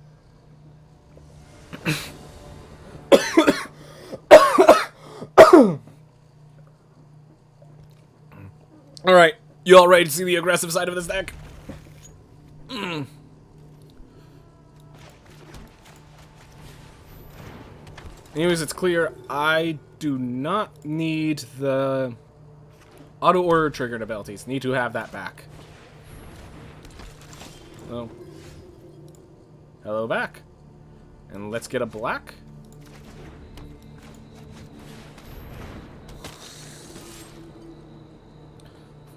Alright, you all ready to see the aggressive side of this deck? Anyways, it's clear I do not need the auto-order triggered abilities. Need to have that back. Oh. Hello back. And let's get a black.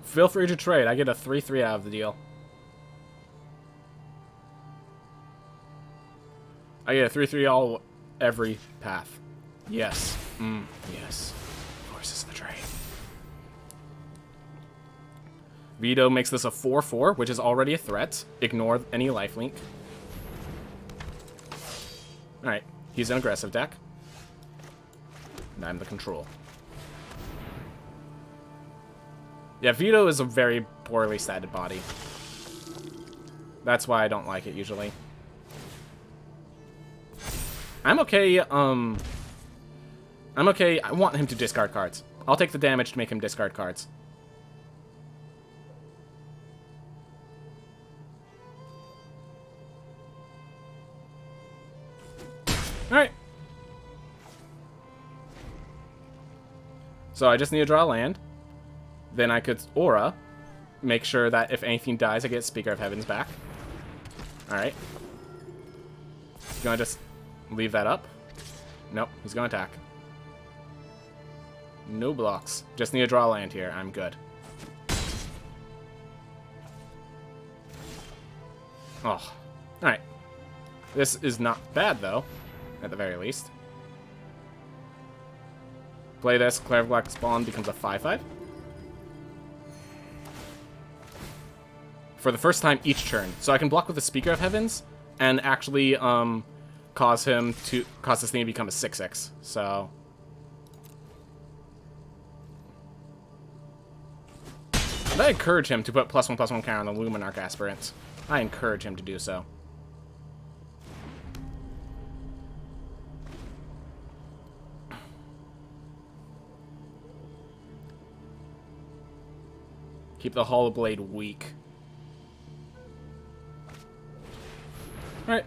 Feel free to trade. I get a 3/3 out of the deal. I get a 3/3 all every path. Yes. Yes. Of course it's the trade. Veto makes this a 4/4, which is already a threat. Ignore any lifelink. Alright. He's an aggressive deck. And I'm the control. Yeah, Veto is a very poorly statted body. That's why I don't like it usually. I'm okay, I'm okay. I want him to discard cards. I'll take the damage to make him discard cards. Alright. So I just need to draw a land. Then I could Aura. Make sure that if anything dies, I get Speaker of Heavens back. Alright. Gonna just leave that up. Nope, he's gonna attack. No blocks. Just need to draw a land here. I'm good. Oh. Alright. This is not bad, though. At the very least. Play this. Cleric of Black Spawn becomes a 5/5. For the first time each turn. So I can block with the Speaker of Heavens and actually cause this thing to become a 6/6. So and I encourage him to put +1/+1 counter on the Luminarch Aspirant. I encourage him to do so. Keep the Hollow Blade weak. Alright.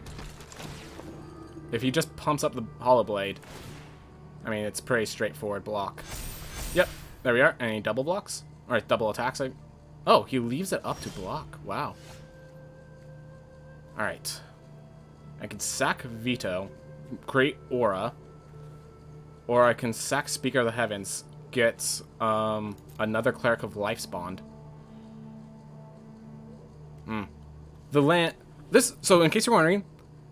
If he just pumps up the Hollow Blade, I mean, it's pretty straightforward block. Yep, there we are. Any double blocks? Or double attacks? Oh, he leaves it up to block. Wow. Alright. I can sack Veto, create Aura, or I can sack Speaker of the Heavens, get another Cleric of Life's Bond. The land... So, in case you're wondering,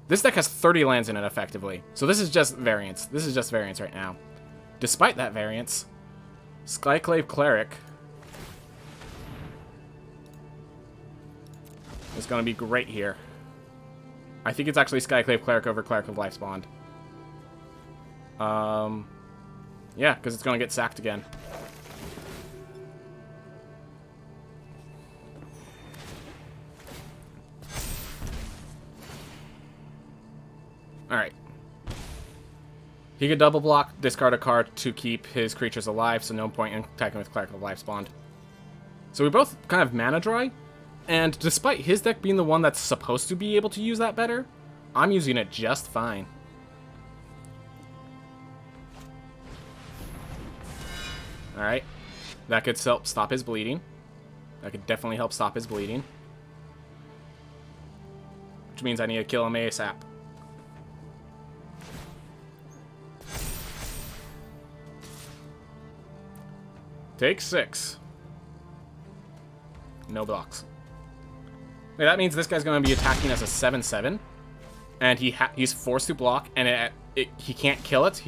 this deck has 30 lands in it, effectively. So this is just variance. This is just variance right now. Despite that variance, Skyclave Cleric is going to be great here. I think it's actually Skyclave Cleric over Cleric of Life's Bond. Yeah, because it's going to get sacked again. Alright. He could double block, discard a card to keep his creatures alive, so no point in attacking with Cleric of Life's Bond. So we both kind of mana dry, and despite his deck being the one that's supposed to be able to use that better, I'm using it just fine. Alright. That could help stop his bleeding. That could definitely help stop his bleeding. Which means I need to kill him ASAP. Take 6. No blocks. Okay, that means this guy's going to be attacking as a 7/7, and he's forced to block, and he can't kill it.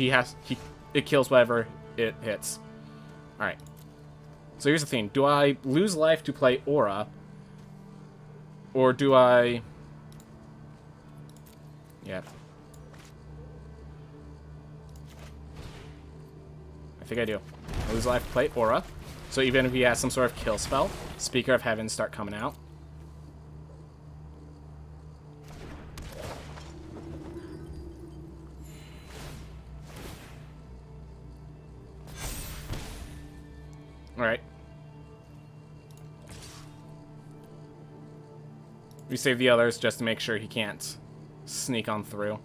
It kills whatever it hits. All right. So here's the thing: do I lose life to play Aura, or do I? Yeah. I think I do. I lose life to play Aura. So even if he has some sort of kill spell, Speaker of Heaven start coming out. Alright. We save the others just to make sure he can't sneak on through.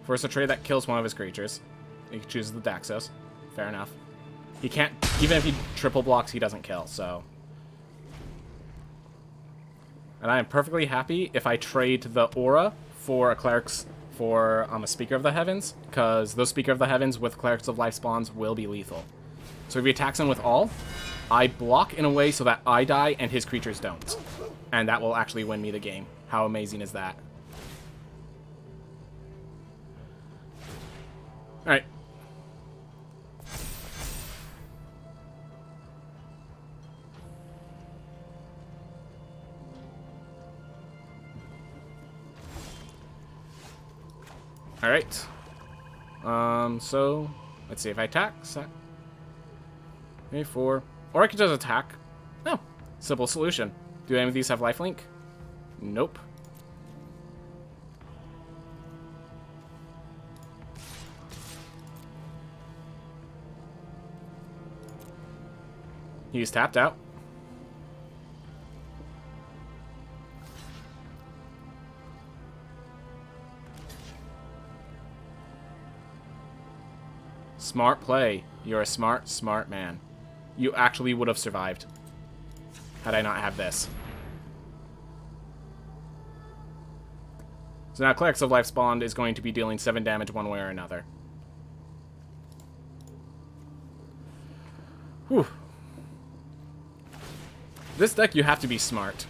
Force a trade that kills one of his creatures. He chooses the Daxos. Fair enough. He can't, even if he triple blocks, he doesn't kill, so. And I am perfectly happy if I trade the Aura for a Cleric's for a Speaker of the Heavens, because those Speaker of the Heavens with Clerics of Life spawns will be lethal. So if he attacks him with all, I block in a way so that I die and his creatures don't. And that will actually win me the game. How amazing is that? Alright. Alright. So, let's see if I attack. Maybe 4. Or I could just attack. No. Simple solution. Do any of these have lifelink? Nope. He's tapped out. Smart play. You're a smart, smart man. You actually would have survived had I not have this. So now Clerics of Life spawned is going to be dealing 7 damage one way or another. Whew. This deck, you have to be smart.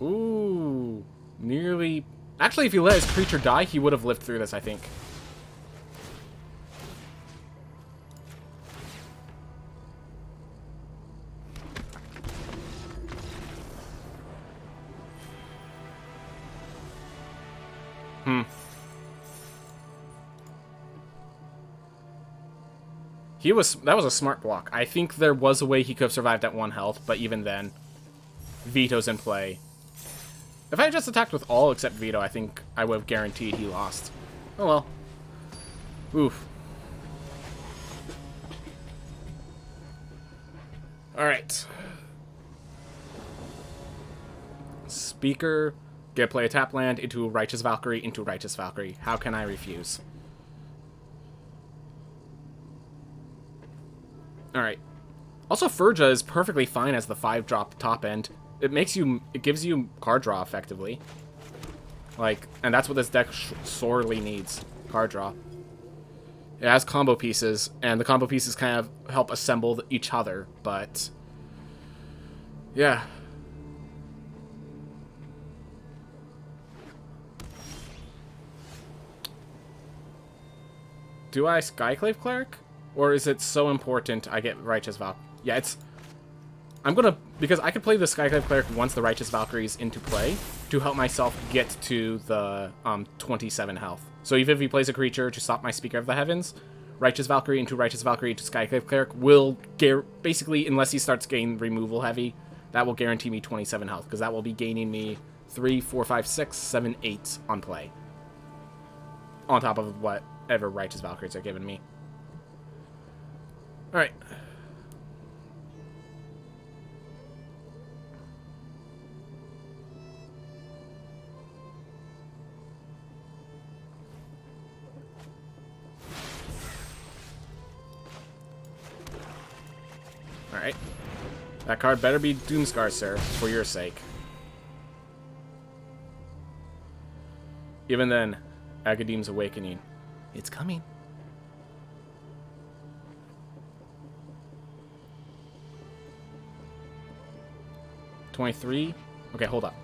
Ooh. Nearly... Actually, if he let his creature die, he would have lived through this, I think. That was a smart block. I think there was a way he could have survived at 1 health, but even then, Veto's in play. If I had just attacked with all except Veto, I think I would have guaranteed he lost. Oh well. Oof. Alright. Speaker. Get play a tap land into Righteous Valkyrie into Righteous Valkyrie. How can I refuse? Alright. Also, Furja is perfectly fine as the 5-drop top end. It gives you card draw effectively. Like, and that's what this deck sorely needs. Card draw. It has combo pieces, and the combo pieces kind of help assemble each other, but... yeah. Do I Skyclave Cleric? Or is it so important I get Righteous Valkyrie? Yeah, it's... I'm gonna... Because I could play the Skyclave Cleric once the Righteous Valkyrie's into play to help myself get to the 27 health. So even if he plays a creature to stop my Speaker of the Heavens, Righteous Valkyrie into Skyclave Cleric will... basically, unless he starts getting removal heavy, that will guarantee me 27 health. Because that will be gaining me 3, 4, 5, 6, 7, 8 on play. On top of whatever Righteous Valkyries are giving me. Alright. Alright. That card better be Doomscar, sir, for your sake. Even then, Agadim's Awakening. It's coming. $23. Okay, hold up.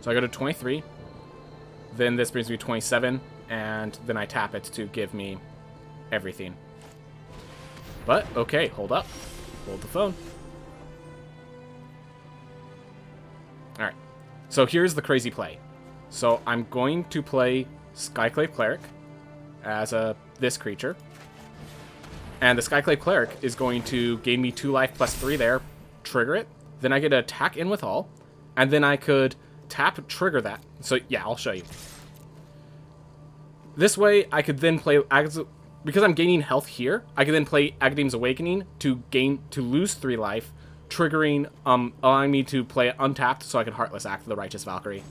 So I go to 23. Then this brings me 27. And then I tap it to give me everything. But, okay, hold up. Hold the phone. Alright. So here's the crazy play. So I'm going to play Skyclave Cleric as this creature. And the Skyclave Cleric is going to gain me 2 life plus 3 there, trigger it. Then I get to attack in with all. And then I could tap, trigger that. So yeah, I'll show you. This way, I could then play... Because I'm gaining health here, I could then play Agadim's Awakening to lose 3 life, triggering, allowing me to play it untapped so I can Heartless Act the Righteous Valkyrie.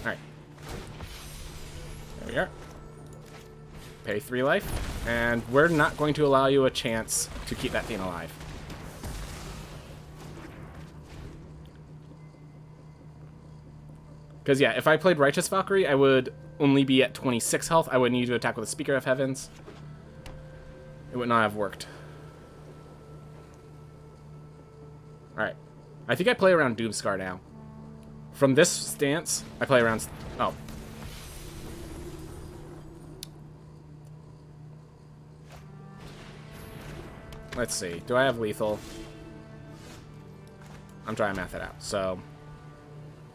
Alright. There we are. Pay 3 life, and we're not going to allow you a chance to keep that thing alive. Because, yeah, if I played Righteous Valkyrie, I would only be at 26 health. I would need to attack with a Speaker of Heavens. It would not have worked. Alright. I think I play around Doomscar now. From this stance, I play around... Oh. Let's see. Do I have lethal? I'm trying to math it out. So,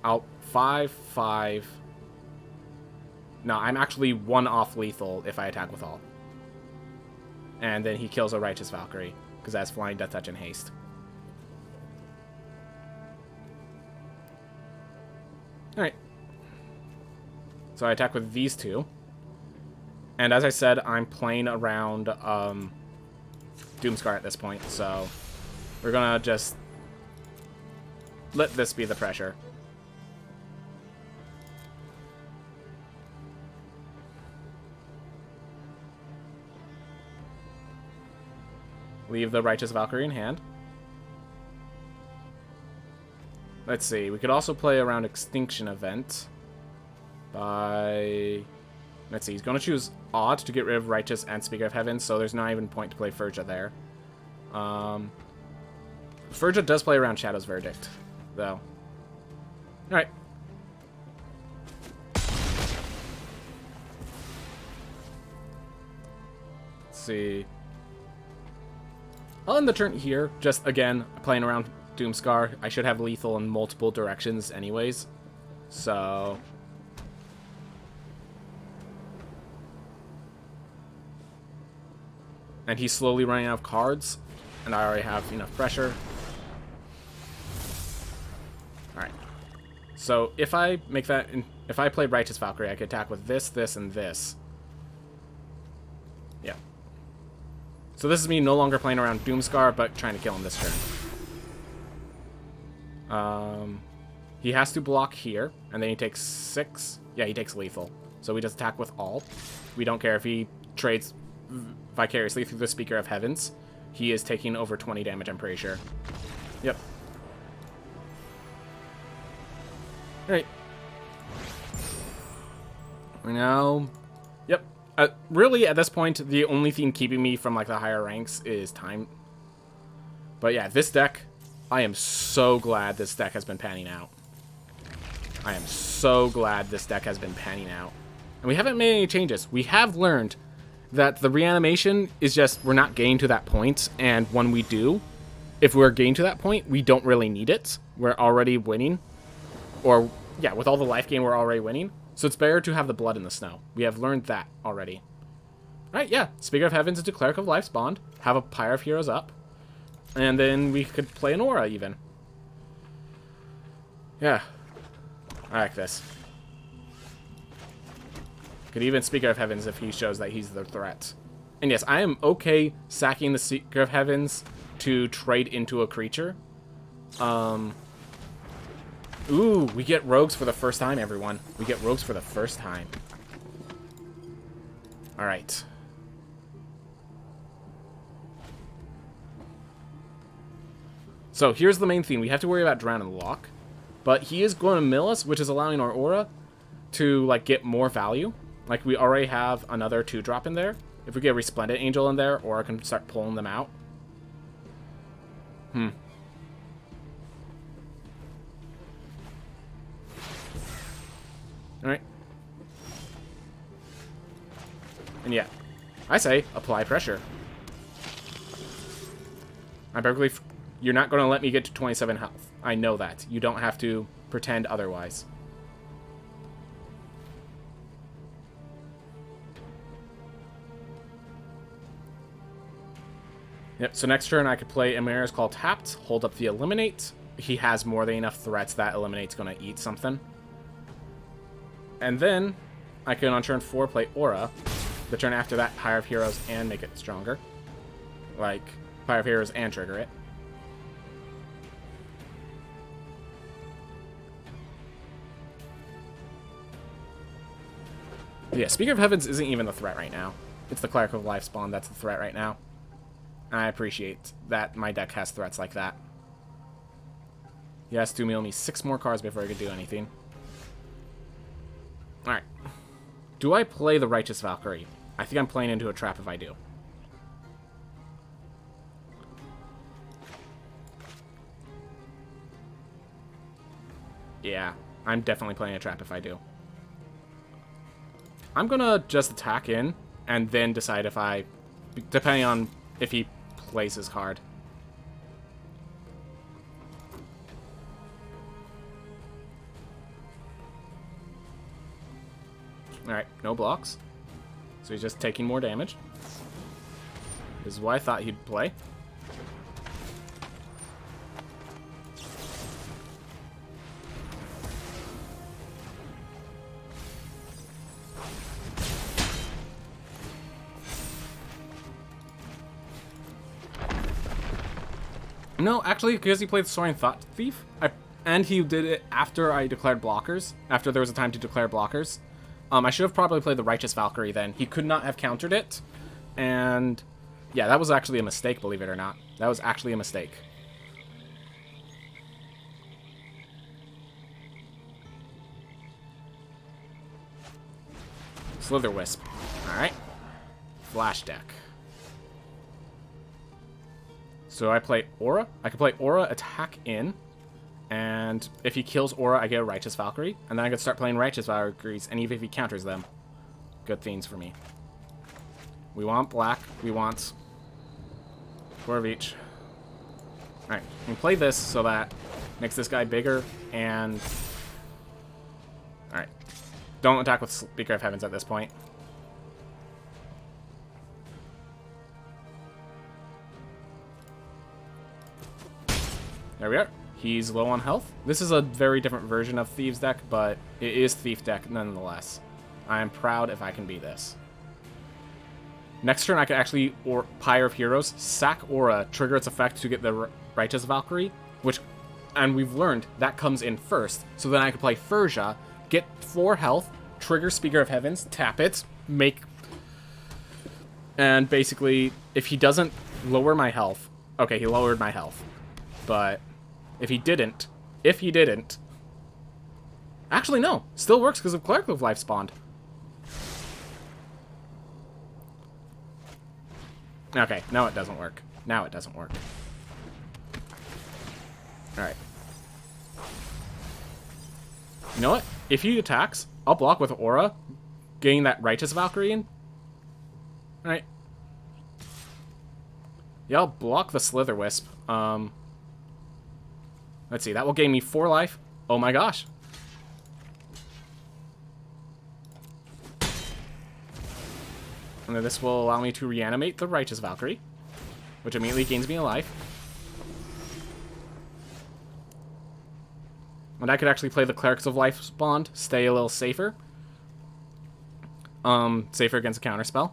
I'll 5. No, I'm actually 1 off lethal if I attack with all. And then he kills a Righteous Valkyrie because that's Flying, Death Touch, and Haste. Alright. So I attack with these 2. And as I said, I'm playing around Doomscar at this point, so we're gonna just let this be the pressure. Leave the Righteous Valkyrie in hand. Let's see, we could also play around Extinction Event by... Let's see, he's going to choose Odd to get rid of Righteous and Speaker of Heaven, so there's not even point to play Furja there. Furja does play around Shadow's Verdict, though. Alright. Let's see. I'll end the turn here, just, again, playing around Doomscar. I should have lethal in multiple directions anyways, so... And he's slowly running out of cards, and I already have enough pressure. Alright. So if I make that, if I play Righteous Valkyrie, I could attack with this, this, and this. Yeah. So this is me no longer playing around Doomscar, but trying to kill him this turn. He has to block here, and then he takes 6. Yeah, he takes lethal. So we just attack with all. We don't care if he trades vicariously through the Speaker of Heavens. He is taking over 20 damage, I'm pretty sure. Yep. Alright. Now... Yep. Really, at this point, the only thing keeping me from, like, the higher ranks is time. But yeah, this deck, I am so glad this deck has been panning out. I am so glad this deck has been panning out. And we haven't made any changes. We have learned that the reanimation is just, we're not getting to that point, and when we do, if we're getting to that point, we don't really need it. We're already winning. Or, yeah, with all the life gain, we're already winning. So it's better to have the blood in the snow. We have learned that already. Alright, yeah. Speaker of Heavens into Cleric of Life's Bond. Have a Pyre of Heroes up. And then we could play an Aura, even. Yeah. I like this. Could even Speaker of Heavens if he shows that he's the threat. And yes, I am okay sacking the Speaker of Heavens to trade into a creature. Ooh, we get rogues for the first time, everyone. We get rogues for the first time. Alright. So here's the main thing. We have to worry about Drown and Lock. But he is going to mill us, which is allowing our aura to, like, get more value. Like, we already have another 2-drop in there. If we get a Resplendent Angel in there, Aura can start pulling them out. Alright. And yeah, I say, apply pressure. I'm perfectly... You're not going to let me get to 27 health. I know that. You don't have to pretend otherwise. Yep, so next turn I could play Emera's Call tapped, hold up the Eliminate. He has more than enough threats that Eliminate's going to eat something. And then I can on turn 4 play Aura. The turn after that, Pyre of Heroes and make it stronger. Like, Pyre of Heroes and trigger it. Yeah, Speaker of Heavens isn't even the threat right now. It's the Cleric of Life spawn that's the threat right now. I appreciate that my deck has threats like that. He has to mill me 6 more cards before I could do anything. Alright. Do I play the Righteous Valkyrie? I think I'm playing into a trap if I do. Yeah, I'm definitely playing a trap if I do. I'm gonna just attack in, and then decide if I... Depending on if he plays his card. Alright, no blocks. So he's just taking more damage. This is what I thought he'd play. No, actually, because he played Soaring Thought Thief, and he did it after I declared blockers, after there was a time to declare blockers. I should have probably played the Righteous Valkyrie then. He could not have countered it, and yeah, that was actually a mistake, believe it or not. That was actually a mistake. Slither Wisp. Alright. Flash deck. So I play Aura. I can play Aura, attack in, and if he kills Aura, I get a Righteous Valkyrie, and then I can start playing Righteous Valkyries, and even if he counters them, good things for me. We want black. We want 4 of each. Alright, we can play this so that makes this guy bigger, and... Alright. Don't attack with Speaker of Heavens at this point. There we are. He's low on health. This is a very different version of Thieves deck, but it is Thief deck nonetheless. I am proud if I can beat this. Next turn, I can actually Pyre of Heroes, sack Aura, trigger its effect to get the Righteous Valkyrie, which, and we've learned, that comes in first. So then I can play Furja, get 4 health, trigger Speaker of Heavens, tap it, make... And basically, if he doesn't lower my health... Okay, he lowered my health. But if he didn't... Actually, no. Still works because of Cleric of Life spawned. Okay, now it doesn't work. Now it doesn't work. Alright. You know what? If he attacks, I'll block with Aura, getting that Righteous Valkyrie in. Alright. Yeah, I'll block the Slither Wisp. Let's see, that will gain me 4 life. Oh my gosh. And then this will allow me to reanimate the Righteous Valkyrie, which immediately gains me a life. And I could actually play the Clerics of Life spawned, stay a little safer. Safer against a counterspell.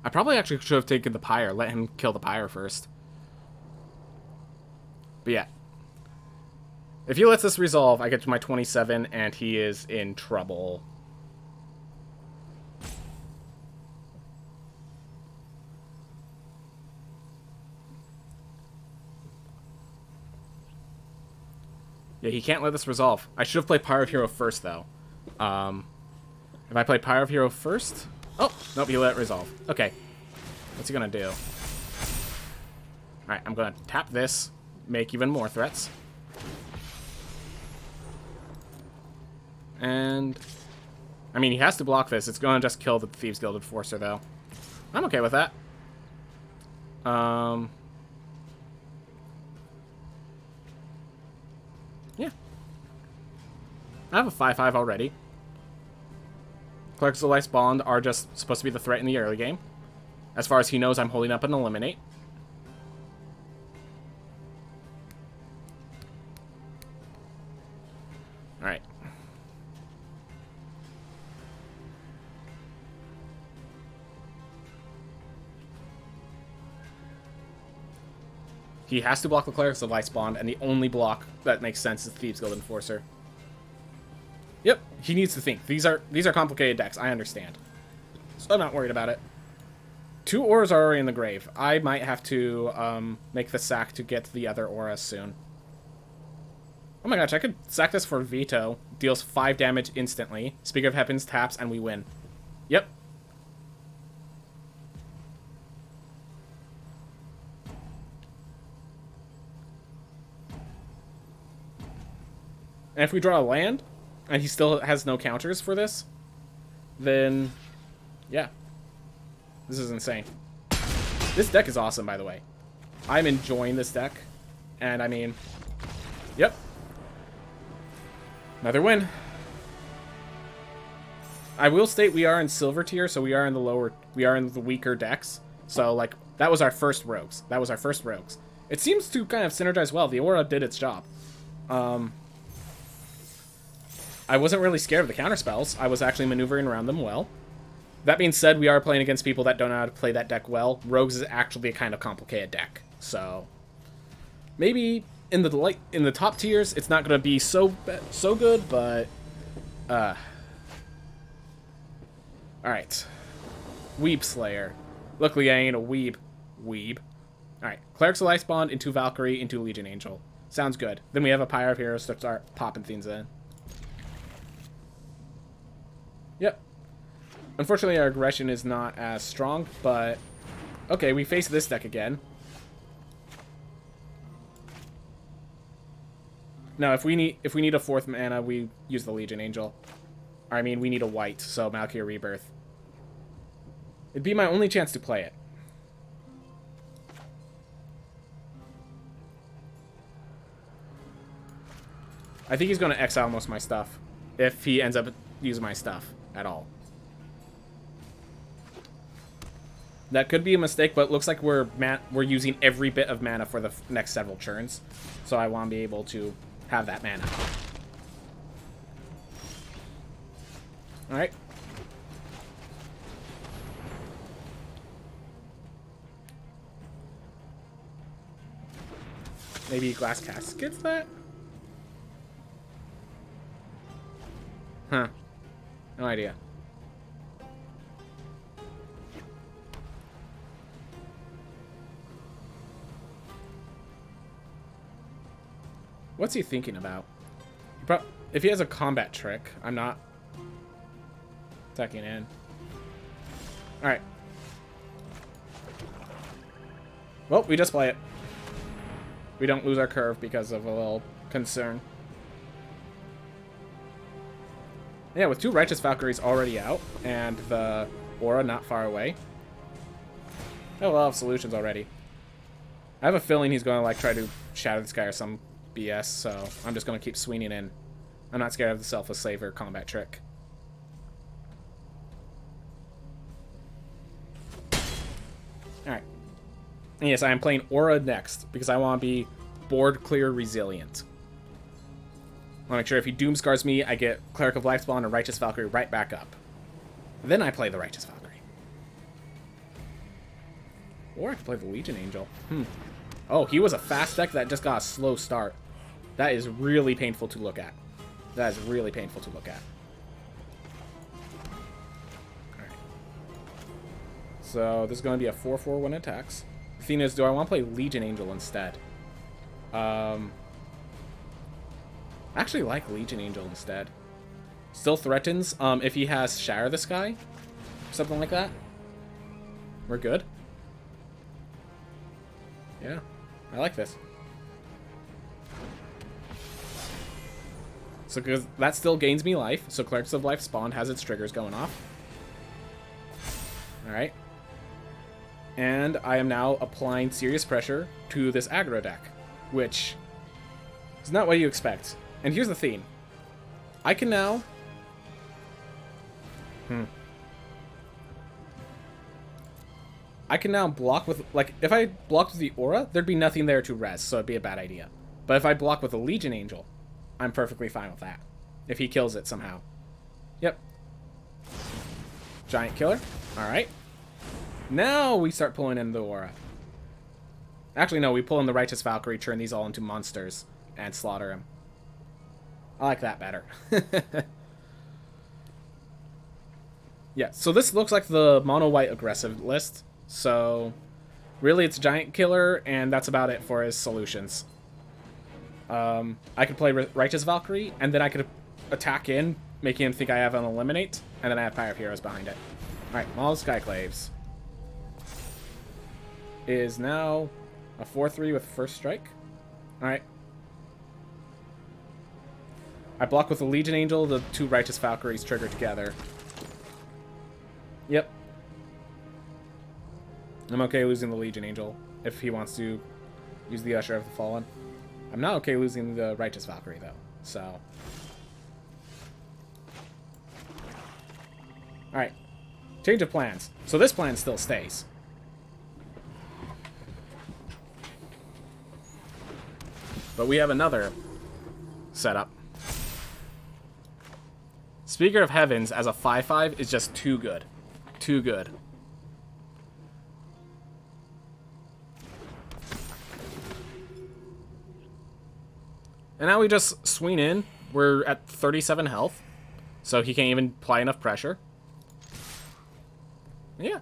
I probably actually should have taken the Pyre, let him kill the Pyre first. But yeah. If he lets this resolve, I get to my 27, and he is in trouble. Yeah, he can't let this resolve. I should have played Pyre of Hero first, though. If I played Pyre of Hero first... Oh, nope, he let it resolve. Okay. What's he gonna do? Alright, I'm gonna tap this, make even more threats. And... I mean, he has to block this. It's gonna just kill the Thieves Guild Enforcer, though. I'm okay with that. Yeah. I have a 5/5 already. Clerics of Life's Bond are just supposed to be the threat in the early game. As far as he knows, I'm holding up an Eliminate. Alright. He has to block the Clerics of Life's Bond, and the only block that makes sense is Thieves Guild Enforcer. Yep, he needs to think. These are complicated decks, I understand. So I'm not worried about it. 2 auras are already in the grave. I might have to make the sack to get the other auras soon. Oh my gosh, I could sack this for Veto. Deals 5 damage instantly. Speaker of Heavens taps, and we win. Yep. And if we draw a land, and he still has no counters for this, then, yeah. This is insane. This deck is awesome, by the way. I'm enjoying this deck. And, I mean, yep. Another win. I will state we are in silver tier, so we are in the weaker decks. So, like, that was our first rogues. It seems to kind of synergize well. The aura did its job. I wasn't really scared of the counterspells. I was actually maneuvering around them well. That being said, we are playing against people that don't know how to play that deck well. Rogues is actually a kind of complicated deck. So, maybe in the top tiers, it's not going to be so good, but... Alright. Weeb Slayer. Luckily, I ain't a weeb. Alright. Clerics of Life's Bond into Valkyrie into Legion Angel. Sounds good. Then we have a Pyre of Heroes to start popping things in. Yep. Unfortunately, our aggression is not as strong, but... Okay, we face this deck again. No, if we need a 4th mana, we use the Legion Angel. I mean, we need a white, so Malkia Rebirth. It'd be my only chance to play it. I think he's going to exile most of my stuff, if he ends up using my stuff at all. That could be a mistake, but it looks like we're using every bit of mana for the next several turns. So I want to be able to have that mana. Alright. Maybe Glass Caskets that? Huh. No idea. What's he thinking about? If he has a combat trick, I'm not attacking in. Alright. Well, we just play it. We don't lose our curve because of a little concern. Yeah, with 2 Righteous Valkyries already out, and the aura not far away. I have a lot of solutions already. I have a feeling he's going to like try to shatter this guy or some BS, so I'm just going to keep swinging in. I'm not scared of the Selfless Slaver combat trick. Alright. And yes, I am playing Aura next, because I want to be board clear resilient. I want to make sure if he Doomscars me, I get Cleric of Life's Bond and Righteous Valkyrie right back up. Then I play the Righteous Valkyrie. Or I could play the Legion Angel. Oh, he was a fast deck that just got a slow start. That is really painful to look at. That is really painful to look at. Alright. So, this is going to be a 4/4 when it attacks. The thing is, do I want to play Legion Angel instead? I actually like Legion Angel instead. Still threatens if he has Shatter the Sky. Something like that. We're good. Yeah, I like this. So because that still gains me life, so Clerics of Life spawned has its triggers going off. Alright. And I am now applying serious pressure to this aggro deck, which is not what you expect. And here's the theme. I can now... I can now block with... Like, if I blocked with the Aura, there'd be nothing there to res, so it'd be a bad idea. But if I block with a Legion Angel, I'm perfectly fine with that. If he kills it somehow. Yep. Giant Killer. Alright. Now we start pulling in the Aura. Actually, no, we pull in the Righteous Valkyrie, turn these all into monsters, and slaughter him. I like that better. Yeah, so this looks like the mono-white aggressive list. So, really it's Giant Killer, and that's about it for his solutions. I could play Righteous Valkyrie, and then I could attack in, making him think I have an Eliminate, and then I have Pyre of Heroes behind it. Alright, Maul Skyclaves is now a 4-3 with First Strike. Alright. I block with the Legion Angel, the two Righteous Valkyries trigger together. Yep. I'm okay losing the Legion Angel if he wants to use the Usher of the Fallen. I'm not okay losing the Righteous Valkyrie, though, so... Alright. Change of plans. So this plan still stays. But we have another setup. Speaker of Heavens as a 5/5 is just too good. Too good. And now we just swing in. We're at 37 health. So he can't even apply enough pressure. Yeah.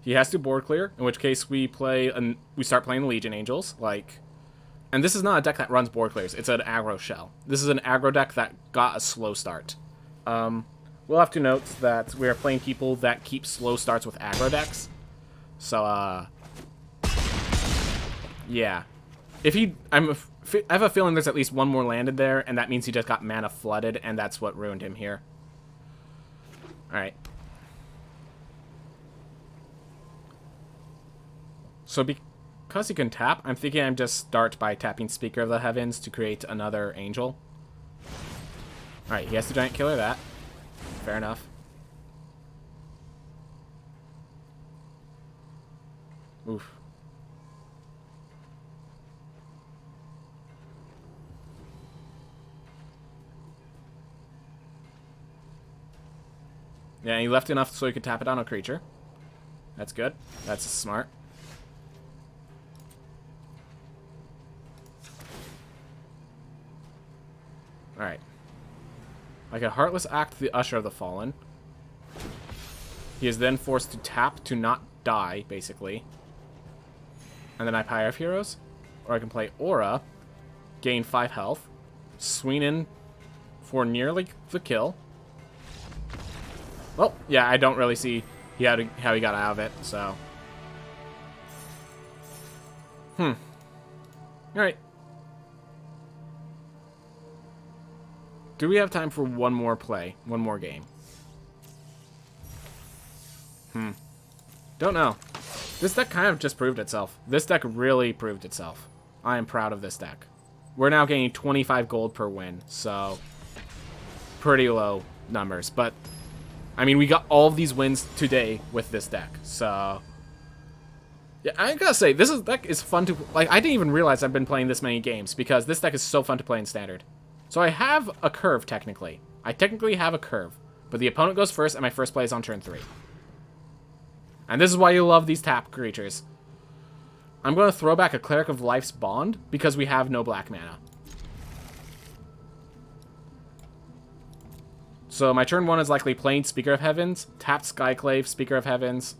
He has to board clear, in which case we start playing Legion Angels, like... And this is not a deck that runs board clears. It's an aggro shell. This is an aggro deck that got a slow start. We'll have to note that we are playing people that keep slow starts with aggro decks. So, yeah. If he... I have a feeling there's at least one more landed there, and that means he just got mana flooded, and that's what ruined him here. Alright. So because he can tap, I'm thinking I'm just start by tapping Speaker of the Heavens to create another Angel. Alright, he has to Giant Killer that. Fair enough. Oof. Yeah, he left enough so he could tap it on a creature. That's good. That's smart. Alright. I can Heartless Act the Usher of the Fallen. He is then forced to tap to not die, basically. And then I Pyre of Heroes. Or I can play Aura, gain 5 health, swing in for nearly the kill. Well, yeah, I don't really see how he got out of it, so... Alright. Do we have time for one more play? One more game? Don't know. This deck kind of just proved itself. This deck really proved itself. I am proud of this deck. We're now getting 25 gold per win, so... Pretty low numbers, but... I mean, we got all of these wins today with this deck, so... Yeah, I gotta say, this deck is fun to... Like, I didn't even realize I've been playing this many games, because this deck is so fun to play in Standard. So I have a curve, technically. I technically have a curve, but the opponent goes first, and my first play is on turn 3. And this is why you love these tap creatures. I'm going to throw back a Cleric of Life's Bond, because we have no black mana. So my turn 1 is likely playing Speaker of Heavens, tapped Skyclave, Speaker of Heavens,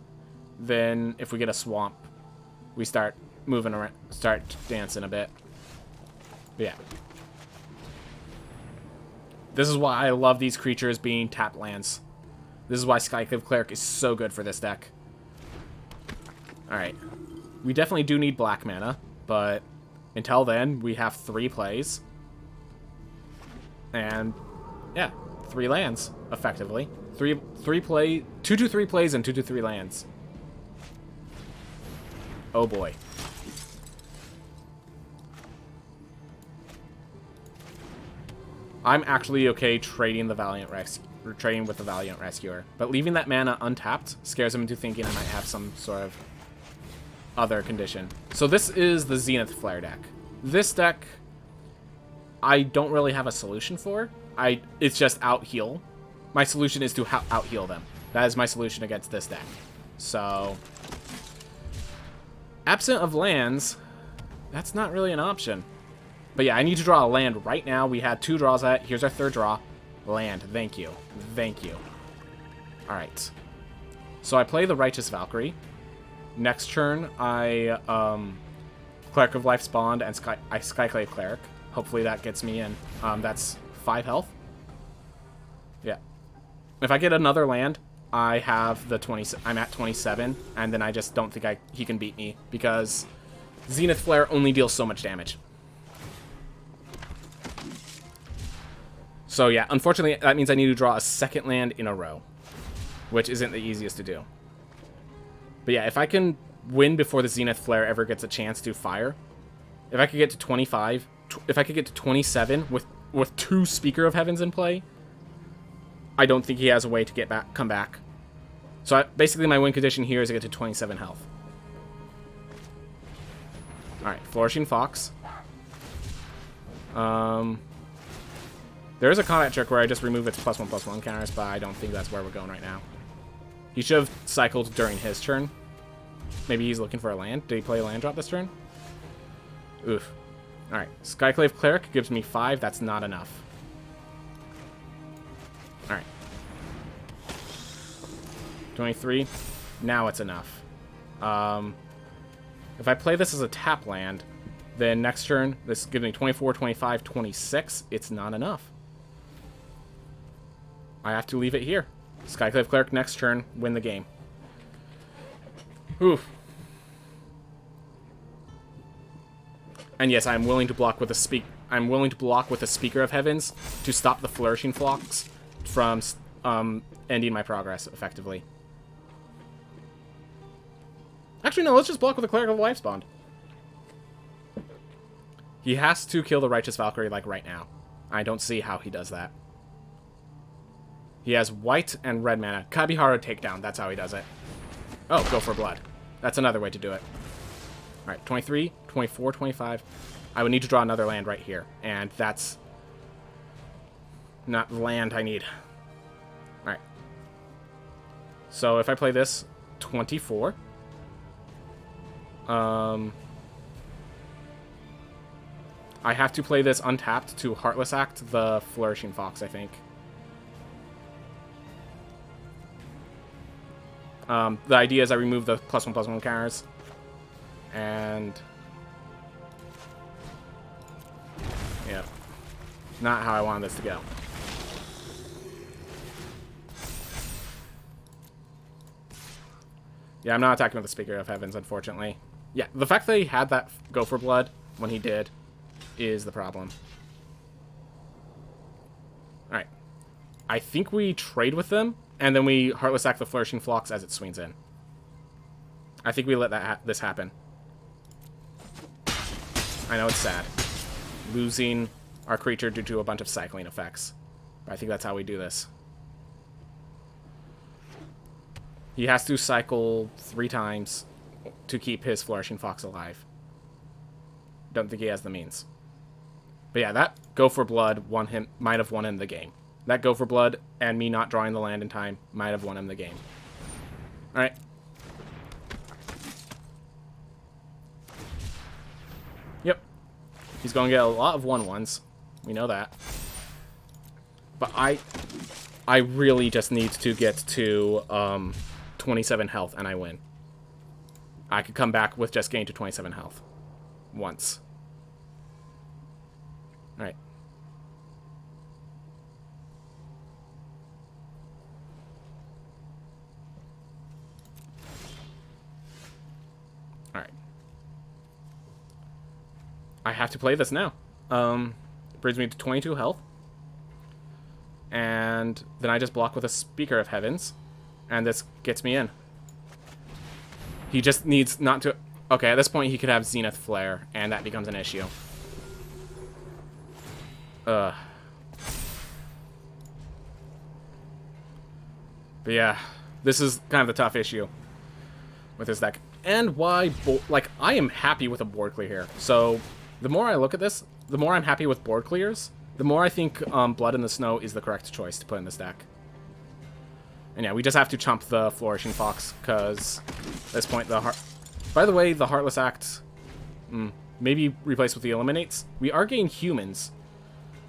Then if we get a swamp, we start moving around, start dancing a bit. But yeah. This is why I love these creatures being tapped lands. This is why Skyclave Cleric is so good for this deck. Alright. We definitely do need black mana, but until then, we have 3 plays. And, yeah, 3 lands, effectively. 2 to 3 plays and 2 to 3 lands. Oh boy. I'm actually okay trading with the Valiant Rescuer, but leaving that mana untapped scares him into thinking I might have some sort of other condition. So this is the Zenith Flare deck. This deck, I don't really have a solution for. It's just out heal. My solution is to out heal them. That is my solution against this deck. So, absent of lands, that's not really an option. But yeah, I need to draw a land right now. We had 2 draws at. Here's our 3rd draw. Land. Thank you. Thank you. Alright. So I play the Righteous Valkyrie. Next turn, I Cleric of Life's Bond and Skyclave Cleric. Hopefully that gets me in. That's 5 health. Yeah. If I get another land, I have the 20. I'm at 27, and then I just don't think he can beat me because Zenith Flare only deals so much damage. So yeah, unfortunately, that means I need to draw a 2nd land in a row, which isn't the easiest to do. But yeah, if I can win before the Zenith Flare ever gets a chance to fire, if I could get to 25, if I could get to 27 with 2 Speaker of Heavens in play, I don't think he has a way to come back. So basically my win condition here is to get to 27 health. Alright, Flourishing Fox. There is a combat trick where I just remove its +1/+1 counters, but I don't think that's where we're going right now. He should have cycled during his turn. Maybe he's looking for a land. Did he play a land drop this turn? Oof. Alright, Skyclave Cleric gives me 5. That's not enough. Alright. 23. Now it's enough. If I play this as a tap land, then next turn, this gives me 24, 25, 26. It's not enough. I have to leave it here. Skyclave Cleric next turn, win the game. Oof. And yes, I'm willing to block with a Speaker of Heavens to stop the Flourishing Fox from ending my progress effectively. Actually, no, let's just block with a Cleric of Life's Bond. He has to kill the Righteous Valkyrie, like, right now. I don't see how he does that. He has white and red mana. Kabihara Takedown, that's how he does it. Oh, go for blood. That's another way to do it. Alright, 23, 24, 25. I would need to draw another land right here. And that's not the land I need. Alright. So if I play this, 24. I have to play this untapped to Heartless Act the Flourishing Fox, I think. The idea is I remove the +1/+1 counters. And... yeah. Not how I wanted this to go. Yeah, I'm not attacking with the Speaker of Heavens, unfortunately. Yeah, the fact that he had that go for blood when he did is the problem. Alright. I think we trade with them, and then we Heartless Act the Flourishing Fox as it swings in. I think we let this happen. I know it's sad. Losing our creature due to a bunch of cycling effects. But I think that's how we do this. He has to cycle 3 times to keep his Flourishing Fox alive. Don't think he has the means. But yeah, that go for blood might have won him the game. That go for blood and me not drawing the land in time might have won him the game. Alright. Yep. He's going to get a lot of 1/1s. We know that. But I really just need to get to 27 health and I win. I could come back with just gain to 27 health. Once. Alright. Alright. I have to play this now. Brings me to 22 health. And then I just block with a Speaker of Heavens. And this gets me in. He just needs not to... Okay, at this point he could have Zenith Flare, and that becomes an issue. But yeah, this is kind of the tough issue with this deck. And why... Like, I am happy with a board clear here. So, the more I look at this, the more I'm happy with board clears, the more I think Blood in the Snow is the correct choice to put in this deck. And yeah, we just have to chump the Flourishing Fox, because at this point the By the way, the Heartless Act, maybe replaced with the Eliminates. We are getting humans.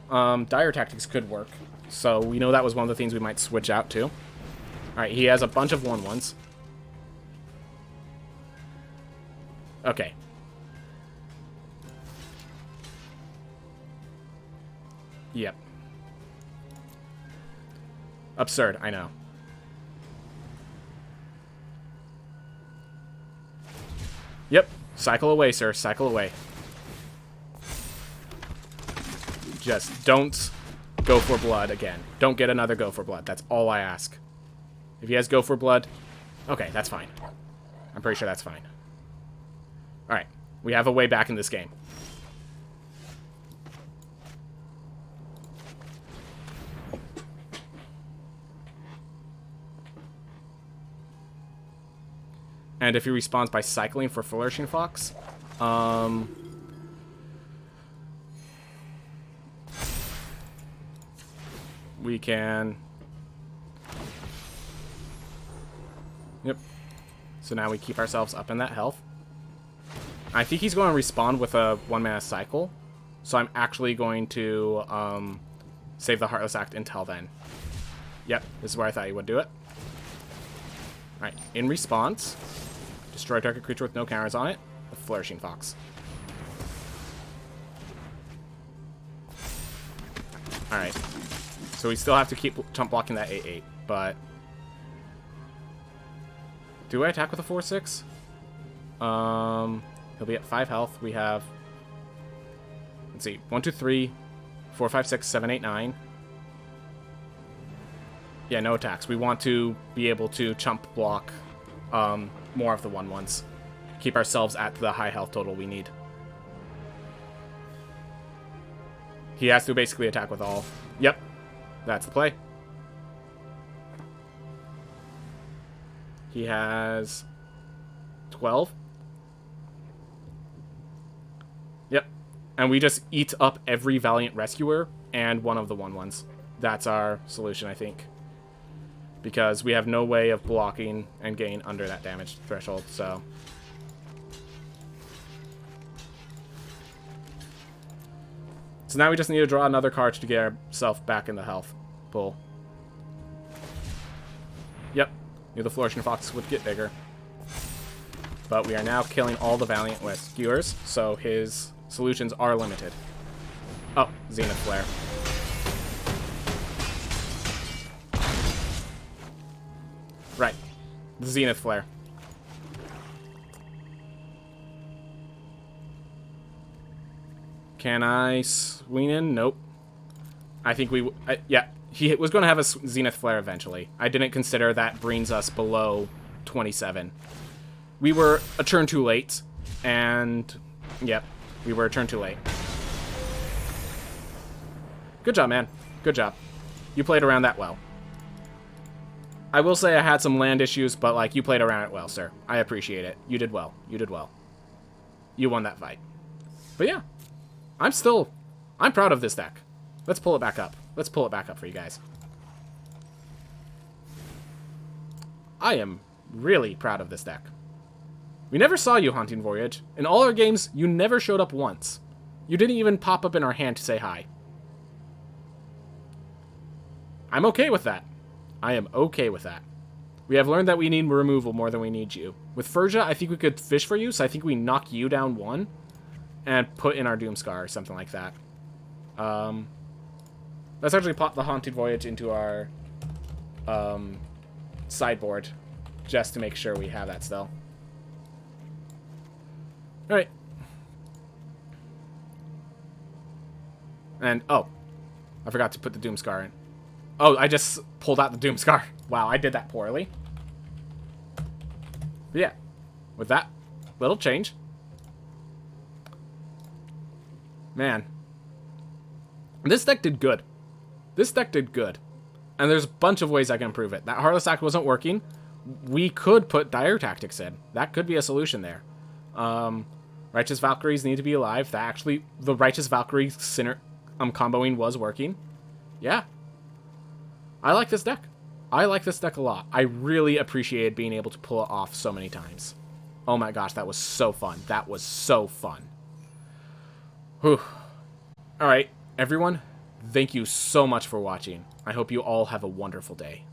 Dire Tactics could work, so we know that was one of the things we might switch out to. Alright, he has a bunch of 1/1s. Okay. Yep. Absurd, I know. Yep. Cycle away, sir. Cycle away. Just don't go for blood again. Don't get another go for blood. That's all I ask. If he has go for blood, okay, that's fine. I'm pretty sure that's fine. Alright. We have a way back in this game. And if he responds by cycling for Flourishing Fox, we can... Yep. So now we keep ourselves up in that health. I think he's going to respond with a 1-mana cycle, so I'm actually going to save the Heartless Act until then. Yep, this is where I thought he would do it. Alright, in response... Destroy target creature with no counters on it. A Flourishing Fox. Alright. So we still have to keep chump blocking that 8/8, but... Do I attack with a 4/6? He'll be at 5 health. We have... Let's see. 1, 2, 3, 4, 5, 6, 7, 8, 9. Yeah, no attacks. We want to be able to chump block... more of the 1/1s. Keep ourselves at the high health total we need. He has to basically attack with all. Yep. That's the play. He has 12. Yep. And we just eat up every Valiant Rescuer and one of the 1/1s. That's our solution, I think. Because we have no way of blocking and getting under that damage threshold, so... So now we just need to draw another card to get ourselves back in the health pool. Yep, the Flourishing Fox would get bigger. But we are now killing all the Valiant Rescuers, so his solutions are limited. Oh, Zenith Flare. Right. The Zenith Flare. Can I swing in? Nope. I think we... yeah, he was going to have a Zenith Flare eventually. I didn't consider that brings us below 27. We were a turn too late, and... Yep, we were a turn too late. Good job, man. Good job. You played around that well. I will say I had some land issues, but, like, you played around it well, sir. I appreciate it. You did well. You did well. You won that fight. But yeah, I'm proud of this deck. Let's pull it back up. Let's pull it back up for you guys. I am really proud of this deck. We never saw you, Haunting Voyage. In all our games, you never showed up once. You didn't even pop up in our hand to say hi. I'm okay with that. I am okay with that. We have learned that we need removal more than we need you. With Furja, I think we could fish for you, so I think we knock you down 1 and put in our Doomscar or something like that. Let's actually pop the Haunted Voyage into our sideboard just to make sure we have that still. Alright. And, oh. I forgot to put the Doomscar in. Oh, I just pulled out the Doomscar. Wow, I did that poorly. But yeah. With that little change. Man. This deck did good. This deck did good. And there's a bunch of ways I can improve it. That Heartless Act wasn't working. We could put Dire Tactics in. That could be a solution there. Righteous Valkyries need to be alive. That actually, the Righteous Valkyrie comboing was working. Yeah. I like this deck. I like this deck a lot. I really appreciated being able to pull it off so many times. Oh my gosh, that was so fun. That was so fun. Whew. Alright, everyone, thank you so much for watching. I hope you all have a wonderful day.